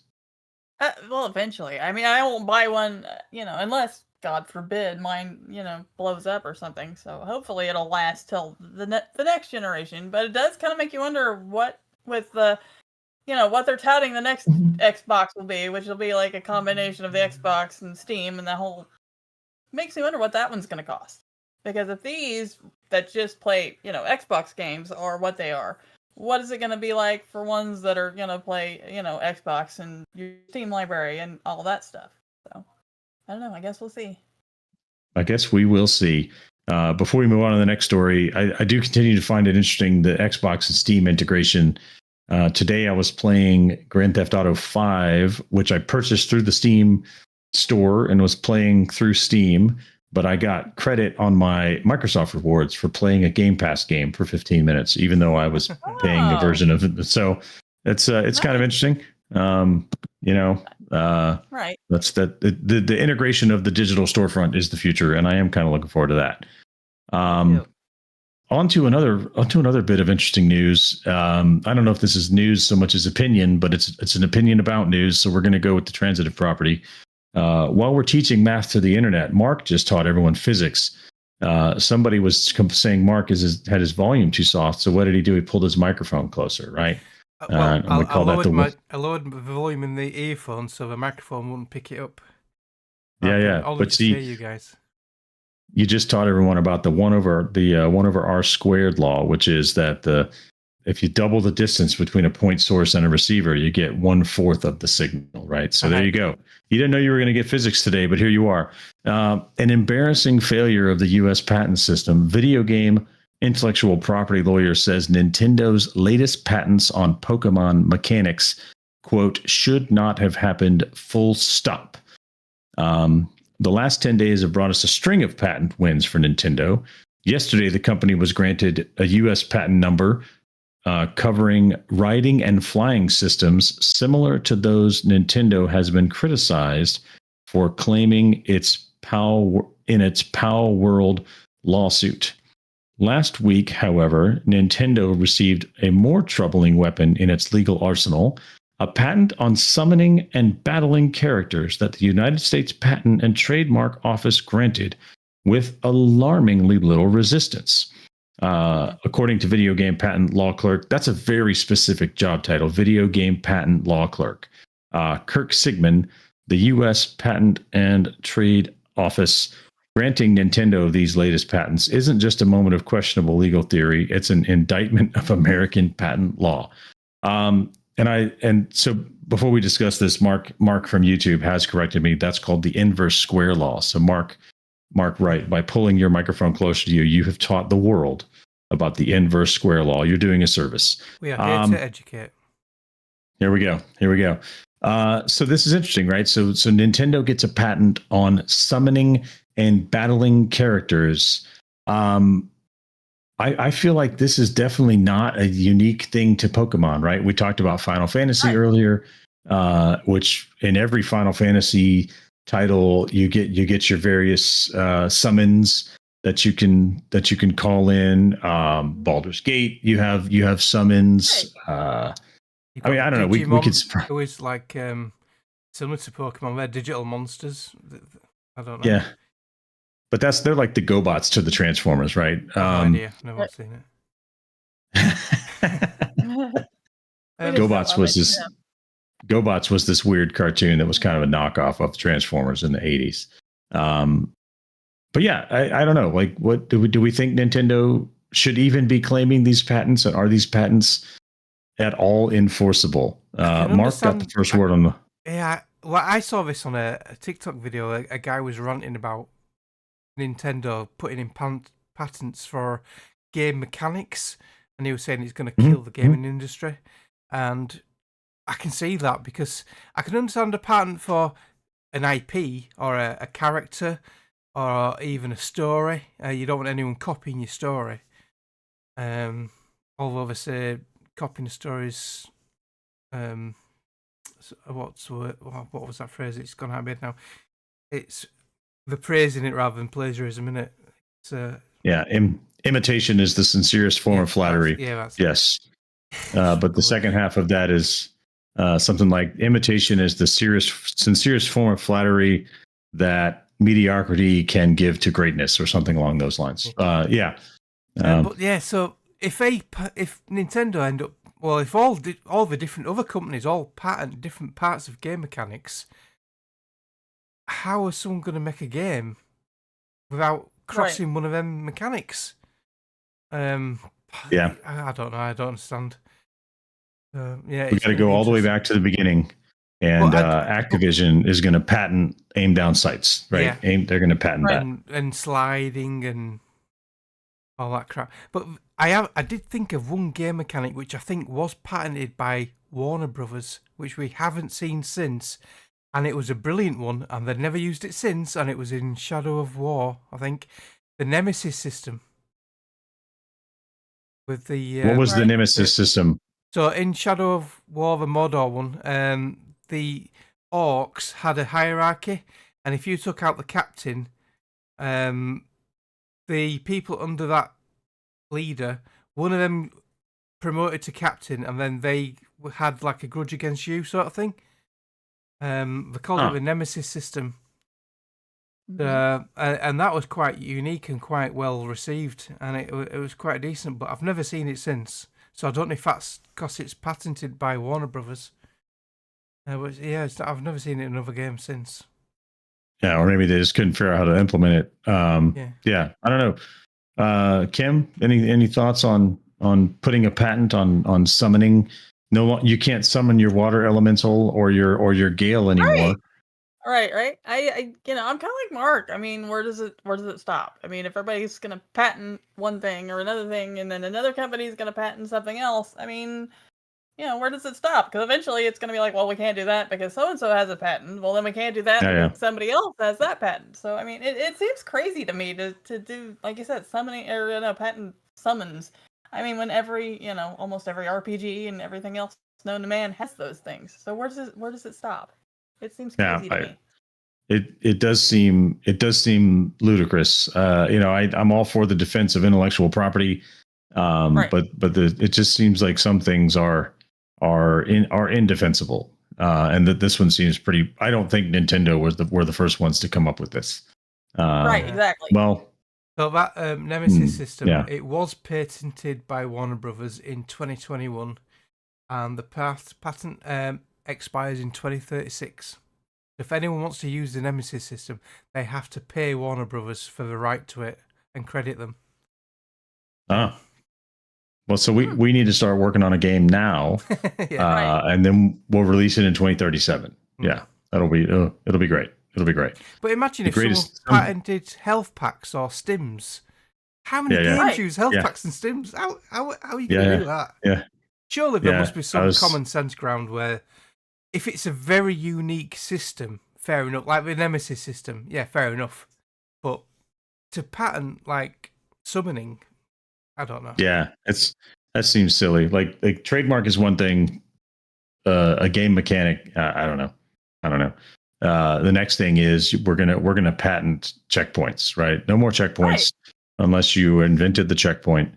Well, eventually. I mean, I won't buy one, unless, God forbid, mine, blows up or something. So hopefully it'll last till the next generation. But it does kind of make you wonder what with the what they're touting the next Mhm. Xbox will be, which will be like a combination of the Xbox and Steam, and the whole makes me wonder what that one's going to cost. Because if these that just play, Xbox games are what they are, what is it going to be like for ones that are going to play, Xbox and your Steam library and all that stuff? So I don't know. I guess we'll see. I guess we will see. Before we move on to the next story, I do continue to find it interesting, the Xbox and Steam integration. Today I was playing Grand Theft Auto 5, which I purchased through the Steam store and was playing through Steam, but I got credit on my Microsoft rewards for playing a Game Pass game for 15 minutes, even though I was paying a version of it. So it's kind of interesting. Right. That's the integration of the digital storefront is the future, and I am kind of looking forward to that. Onto another bit of interesting news. I don't know if this is news so much as opinion, but it's an opinion about news. So we're going to go with the transitive property. While we're teaching math to the internet, Mark just taught everyone physics. Somebody was saying Mark had his volume too soft. So what did he do? He pulled his microphone closer, right? I lowered the volume in the earphone so the microphone wouldn't pick it up. But see, hear you guys. You just taught everyone about the 1 over r squared law, which is that if you double the distance between a point source and a receiver, you get 1/4 of the signal, right? So there you go. You didn't know you were going to get physics today, but here you are. An embarrassing failure of the U.S. patent system. Video game intellectual property lawyer says Nintendo's latest patents on Pokemon mechanics, quote, should not have happened, full stop. The last 10 days have brought us a string of patent wins for Nintendo. Yesterday, the company was granted a U.S. patent number covering riding and flying systems similar to those Nintendo has been criticized for claiming in its PAL World lawsuit. Last week, however, Nintendo received a more troubling weapon in its legal arsenal, a patent on summoning and battling characters that the United States Patent and Trademark Office granted with alarmingly little resistance. According to Video Game Patent Law Clerk, that's a very specific job title, Video Game Patent Law Clerk. Kirk Sigmund, the U.S. Patent and Trade Office, granting Nintendo these latest patents isn't just a moment of questionable legal theory. It's an indictment of American patent law. And so before we discuss this, Mark from YouTube has corrected me. That's called the inverse square law. So Mark, right, by pulling your microphone closer to you, you have taught the world about the inverse square law. You're doing a service. We are here to educate. Here we go. So this is interesting, right? So Nintendo gets a patent on summoning and battling characters. I feel like this is definitely not a unique thing to Pokemon, right? We talked about Final Fantasy earlier, which in every Final Fantasy title you get your various summons that you can call in. Baldur's Gate, you have summons. I mean, I don't know. We could. It was like similar to Pokemon, they're digital monsters. I don't know. Yeah. But they're like the GoBots to the Transformers, right? No idea. Never seen it. GoBots was this weird cartoon that was kind of a knockoff of Transformers in the 80s. But yeah, I don't know. Like, what do we think Nintendo should even be claiming these patents? And are these patents at all enforceable? Mark got the first word on the. Yeah, well, I saw this on a TikTok video. A guy was ranting about Nintendo putting in patents for game mechanics, and he was saying it's going to kill the gaming industry. And I can see that, because I can understand a patent for an IP or a character or even a story. You don't want anyone copying your story. Although they say copying the stories, what was that phrase? It's gone out of my head now. It's the praising it rather than plagiarism, isn't it? Imitation is the sincerest form of flattery. Yes. But the second half of that is something like imitation is the sincerest form of flattery that mediocrity can give to greatness, or something along those lines. So if Nintendo end up Well, if all the different other companies all patent different parts of game mechanics, how is someone going to make a game without crossing one of them mechanics? Yeah. I don't know. I don't understand. Yeah, We got to go all the way back to the beginning. And Activision is going to patent aim down sights, right? Yeah. They're going to patent that. And sliding and all that crap. But I did think of one game mechanic which I think was patented by Warner Brothers, which we haven't seen since, and it was a brilliant one, and they've never used it since, and it was in Shadow of War, I think, the Nemesis system. With the what was the Nemesis system? So in Shadow of War, the Mordor one, the orcs had a hierarchy, and if you took out the captain, the people under that leader, one of them promoted to captain, and then they had like a grudge against you, sort of thing. They called it the Nemesis system. And that was quite unique and quite well received, and it was quite decent. But I've never seen it since, so I don't know if that's because it's patented by Warner Brothers. I've never seen it in another game since. Yeah, or maybe they just couldn't figure out how to implement it. Yeah, I don't know. Kim, any thoughts on putting a patent on summoning? No, you can't summon your water elemental or your gale anymore. Right. I'm kind of like Mark. I mean, where does it stop? I mean, if everybody's gonna patent one thing or another thing, and then another company's gonna patent something else, I mean, where does it stop? Because eventually it's gonna be like, well, we can't do that because so and so has a patent. Well, then we can't do that because somebody else has that patent. So I mean, it seems crazy to me to do, like you said, summoning or patent summons. I mean, when almost every RPG and everything else known to man has those things. So where does it stop? It seems crazy to me. It does seem ludicrous. I'm all for the defense of intellectual property, but it just seems like some things are indefensible, and that this one seems pretty. I don't think Nintendo were the first ones to come up with this. Right, exactly. Well, so that Nemesis system, it was patented by Warner Brothers in 2021, and the patent expires in 2036. If anyone wants to use the Nemesis system, they have to pay Warner Brothers for the right to it and credit them. Well, so we need to start working on a game now, and then we'll release it in 2037. Yeah, it'll be great. It'll be great. But imagine if someone patented health packs or stims. How many games use health packs and stims? How are you going to do that? Yeah. Surely there must be some common sense ground where, if it's a very unique system, fair enough. Like the Nemesis system, fair enough. But to patent like summoning, I don't know. Yeah, that seems silly. Like trademark is one thing. A game mechanic, I don't know. The next thing is we're gonna patent checkpoints, right? No more checkpoints unless you invented the checkpoint.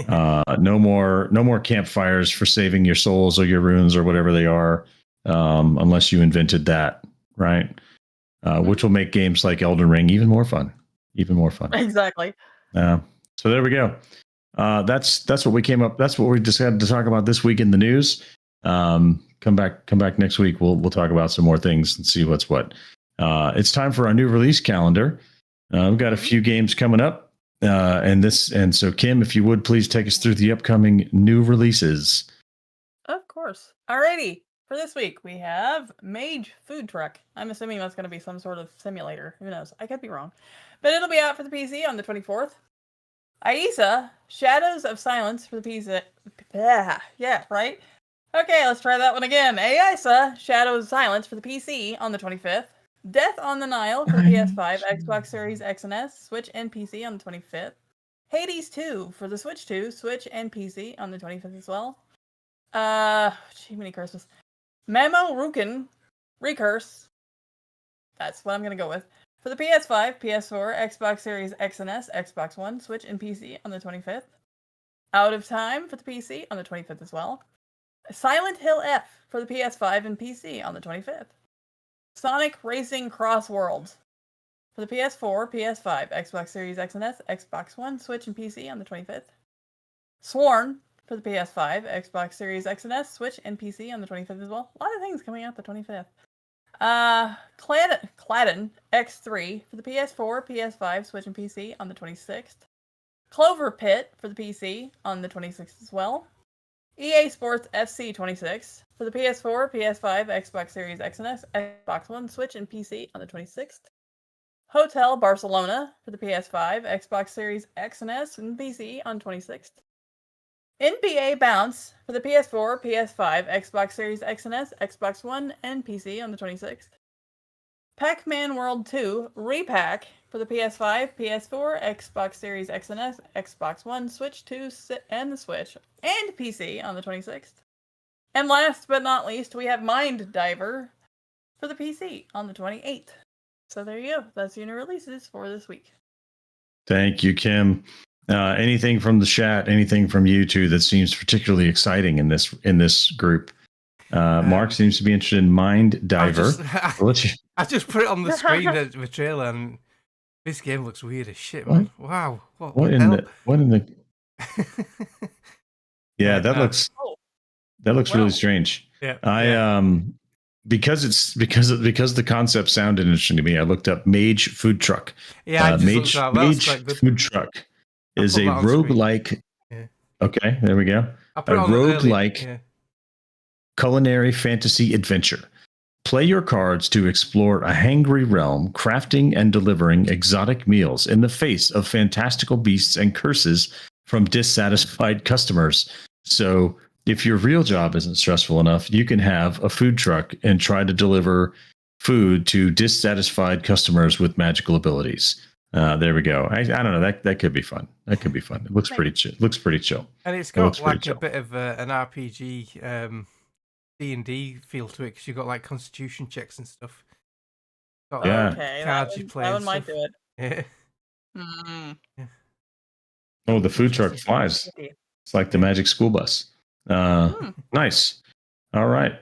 No more campfires for saving your souls or your runes or whatever they are, unless you invented that, right? Which will make games like Elden Ring even more fun. Exactly. So there we go. That's what we came up. That's what we decided to talk about this week in the news. Come back next week. We'll talk about some more things and see what's what. It's time for our new release calendar. We've got a few games coming up. And so Kim, if you would please take us through the upcoming new releases. Of course. Alrighty. For this week, we have Mage Food Truck. I'm assuming that's going to be some sort of simulator. Who knows? I could be wrong. But it'll be out for the PC on the 24th. Aisa, Shadows of Silence for the PC. Yeah, right? Okay, let's try that one again. Aisa, Shadows of Silence for the PC on the 25th. Death on the Nile for the PS5, Xbox Series X and S, Switch and PC on the 25th. Hades 2 for the Switch 2, Switch and PC on the 25th as well. Too many curses. Memo Rukin Recurse. That's what I'm going to go with. For the PS5, PS4, Xbox Series X and S, Xbox One, Switch and PC on the 25th. Out of Time for the PC on the 25th as well. Silent Hill F for the PS5 and PC on the 25th. Sonic Racing Cross Worlds for the PS4, PS5, Xbox Series X and S, Xbox One, Switch and PC on the 25th. Sworn for the PS5, Xbox Series X and S, Switch, and PC on the 25th as well. A lot of things coming out the 25th. Claddon X3 for the PS4, PS5, Switch, and PC on the 26th. Clover Pit for the PC on the 26th as well. EA Sports FC 26 for the PS4, PS5, Xbox Series X and S, Xbox One, Switch, and PC on the 26th. Hotel Barcelona for the PS5, Xbox Series X and S, and PC on 26th. NBA Bounce for the PS4, PS5, Xbox Series X and S, Xbox One, and PC on the 26th. Pac-Man World 2 Repack for the PS5, PS4, Xbox Series X and S, Xbox One, Switch 2, and the Switch, and PC on the 26th. And last but not least, we have Mind Diver for the PC on the 28th. So there you go. That's the new releases for this week. Thank you, Kim. Anything from the chat? Anything from you two that seems particularly exciting in this group? Mark seems to be interested in Mind Diver. I just put it on the screen the trailer, and this game looks weird as shit, man. What? Wow. What in the? Yeah, that looks really strange. Yeah. Because the concept sounded interesting to me, I looked up Mage Food Truck. Yeah, Mage Food Truck is a roguelike. Yeah. Okay, there we go. A roguelike culinary fantasy adventure. Play your cards to explore a hangry realm, crafting and delivering exotic meals in the face of fantastical beasts and curses from dissatisfied customers. So if your real job isn't stressful enough, you can have a food truck and try to deliver food to dissatisfied customers with magical abilities. There we go. I don't know. That could be fun. That could be fun. It looks pretty chill. And it's got like a bit of an RPG D&D feel to it, because you've got like constitution checks and stuff. Got, Okay, cards you play. That one might do it. Yeah. Mm. Oh, the food truck flies. It's like the Magic School Bus. Nice. All right.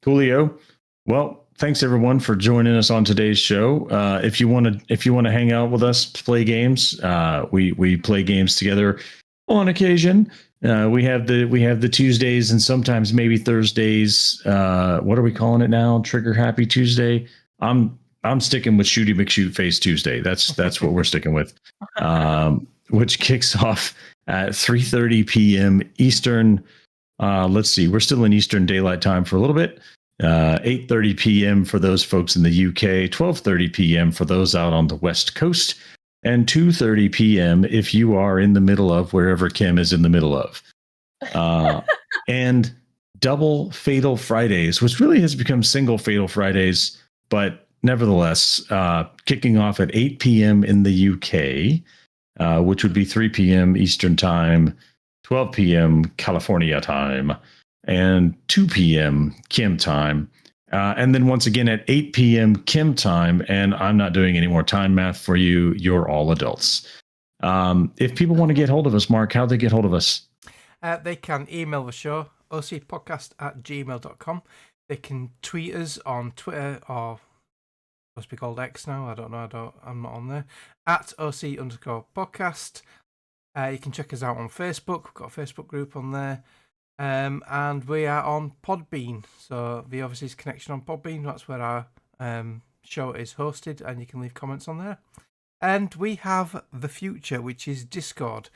Coolio. Well, thanks everyone for joining us on today's show. If you want to hang out with us, play games. We play games together on occasion. We have the Tuesdays and sometimes maybe Thursdays. What are we calling it now? Trigger Happy Tuesday. I'm sticking with Shooty McShoot Face Tuesday. That's what we're sticking with. Which kicks off at 3:30 p.m. Eastern. Let's see, we're still in Eastern Daylight Time for a little bit. 8:30 p.m. for those folks in the UK. 12:30 p.m. for those out on the West Coast. And 2:30 p.m. if you are in the middle of wherever Kim is in the middle of. And double Fatal Fridays, which really has become single Fatal Fridays, but nevertheless, kicking off at 8 p.m. in the UK, which would be 3 p.m. Eastern Time, 12 p.m. California time, and 2 p.m. Kim time. And then once again at 8 p.m. Kim time, and I'm not doing any more time math for you. You're all adults. If people want to get hold of us, Mark, how'd they get hold of us? They can email the show, ocpodcast@gmail.com. They can tweet us on Twitter, or must be called X now. I don't know. I'm not on there. @OC_podcast. You can check us out on Facebook. We've got a Facebook group on there. And we are on Podbean. So the Overseas Connection on Podbean, that's where our show is hosted, and you can leave comments on there. And we have the future, which is Discord.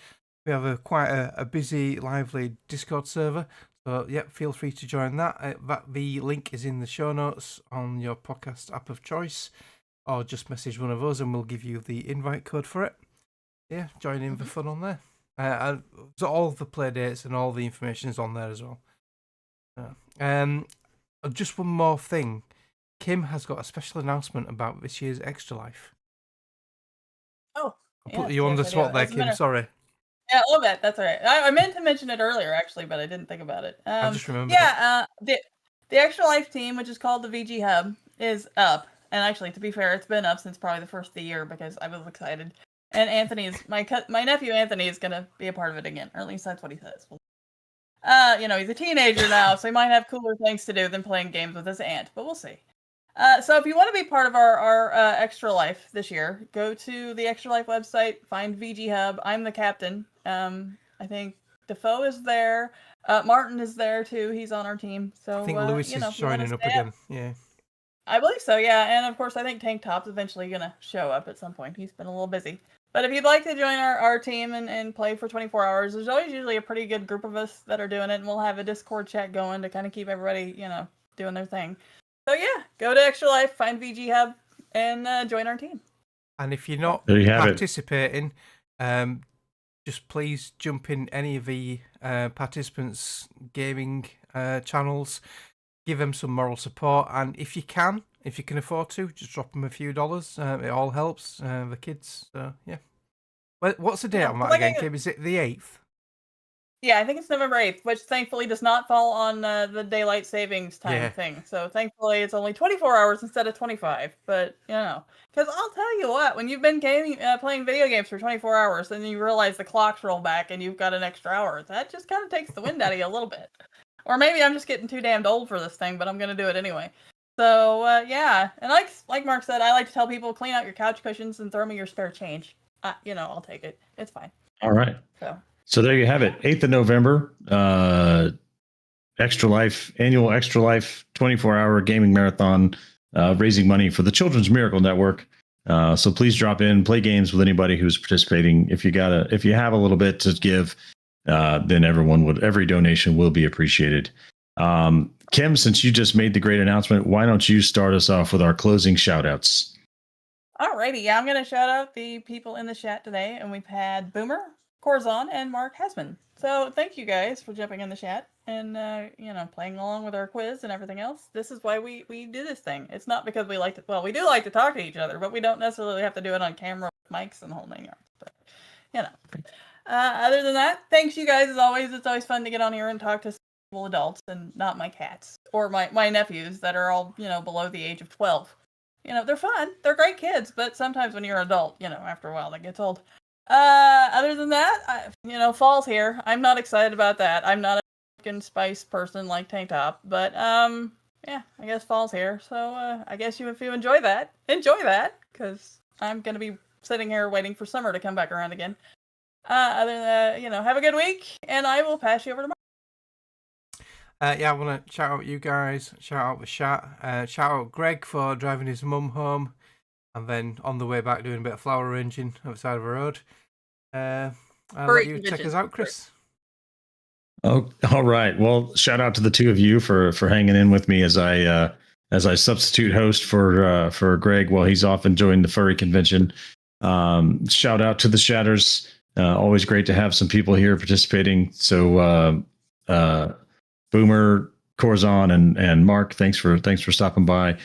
We have quite a busy, lively Discord server. So, yep, feel free to join that. The link is in the show notes on your podcast app of choice, or just message one of us and we'll give you the invite code for it. Yeah, join in for fun on there. So all the play dates and all the information is on there as well. Just one more thing. Kim has got a special announcement about this year's Extra Life. Oh, I'll put you on the spot there, Kim. Sorry. Yeah, a little bit. That's all right. I meant to mention it earlier, actually, but I didn't think about it. I just remembered. Yeah, the Extra Life team, which is called the VG Hub, is up. And actually, to be fair, it's been up since probably the first of the year because I was excited. And Anthony is my nephew. Anthony is gonna be a part of it again, or at least that's what he says. He's a teenager now, so he might have cooler things to do than playing games with his aunt. But we'll see. So if you want to be part of our Extra Life this year, go to the Extra Life website, find VG Hub. I'm the captain. I think Defoe is there. Martin is there too. He's on our team. So I think Lewis you know, is if you wanna joining up stay again. Yeah. I believe so, yeah. And of course, I think Tank Top's eventually going to show up at some point. He's been a little busy. But if you'd like to join our team and play for 24 hours, there's always usually a pretty good group of us that are doing it. And we'll have a Discord chat going to kind of keep everybody, you know, doing their thing. So yeah, go to Extra Life, find VG Hub, and join our team. And if you're not There you have it. participating, just please jump in any of the participants' gaming channels. Give them some moral support, and if you can afford to, just drop them a few dollars. It all helps the kids. So yeah. Well, what's the date on that again, Kim? Is it the 8th? Yeah, I think it's November 8th, which thankfully does not fall on the daylight savings time thing. So thankfully it's only 24 hours instead of 25. But, you know, because I'll tell you what, when you've been playing video games for 24 hours and you realize the clocks roll back and you've got an extra hour, that just kind of takes the wind out of you a little bit. Or maybe I'm just getting too damned old for this thing, but I'm going to do it anyway. So, yeah. And like Mark said, I like to tell people, clean out your couch cushions and throw me your spare change. You know, I'll take it. It's fine. All right. So there you have it. 8th of November, Extra Life, annual Extra Life 24-hour gaming marathon, raising money for the Children's Miracle Network. So please drop in, play games with anybody who's participating. If you have a little bit to give, then every donation will be appreciated. Kim, since you just made the great announcement, why don't you start us off with our closing shout outs? Alrighty, yeah, I'm going to shout out the people in the chat today, and we've had Boomer, Corzon, and Mark Hesman. So thank you guys for jumping in the chat and you know, playing along with our quiz and everything else. This is why we do this thing. It's not because we we do like to talk to each other, but we don't necessarily have to do it on camera with mics and the whole 9 yards. But you know. Other than that, thanks you guys as always. It's always fun to get on here and talk to people, adults, and not my cats or my nephews that are all, you know, below the age of 12. You know, they're fun. They're great kids, but sometimes when you're an adult, you know, after a while that gets old. Other than that, you know, fall's here. I'm not excited about that. I'm not a pumpkin spice person like Tank Top, but yeah, I guess fall's here. So I guess if you enjoy that, because I'm gonna be sitting here waiting for summer to come back around again. Other than that, you know, have a good week, and I will pass you over to Mark. Yeah, I want to shout out you guys. Shout out the chat. Shout out Greg for driving his mum home, and then on the way back doing a bit of flower arranging outside of the road. I'll let you check us out, Chris. Oh, all right. Well, shout out to the two of you for hanging in with me as I substitute host for Greg while he's off enjoying the furry convention. Shout out to the Shatters. Always great to have some people here participating. So Boomer, Corzon, and Mark, thanks for stopping by.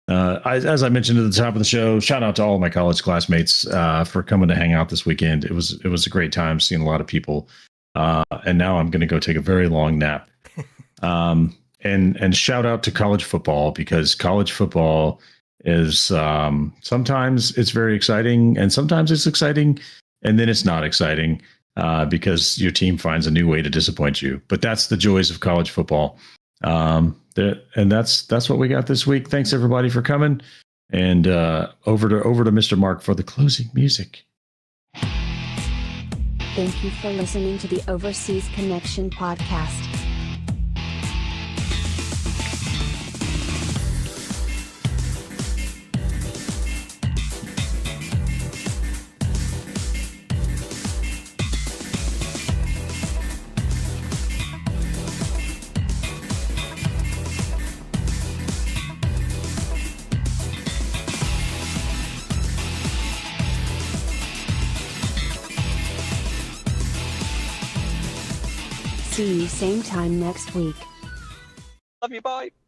As I mentioned at the top of the show, shout out to all of my college classmates for coming to hang out this weekend. It was a great time seeing a lot of people. And now I'm going to go take a very long nap. And shout out to college football, because college football is sometimes it's very exciting, and sometimes it's exciting, and then it's not exciting because your team finds a new way to disappoint you. But that's the joys of college football. And that's what we got this week. Thanks everybody for coming, and over to Mr. Mark for the closing music. Thank you for listening to the Overseas Connection podcast. See you same time next week. Love you, bye.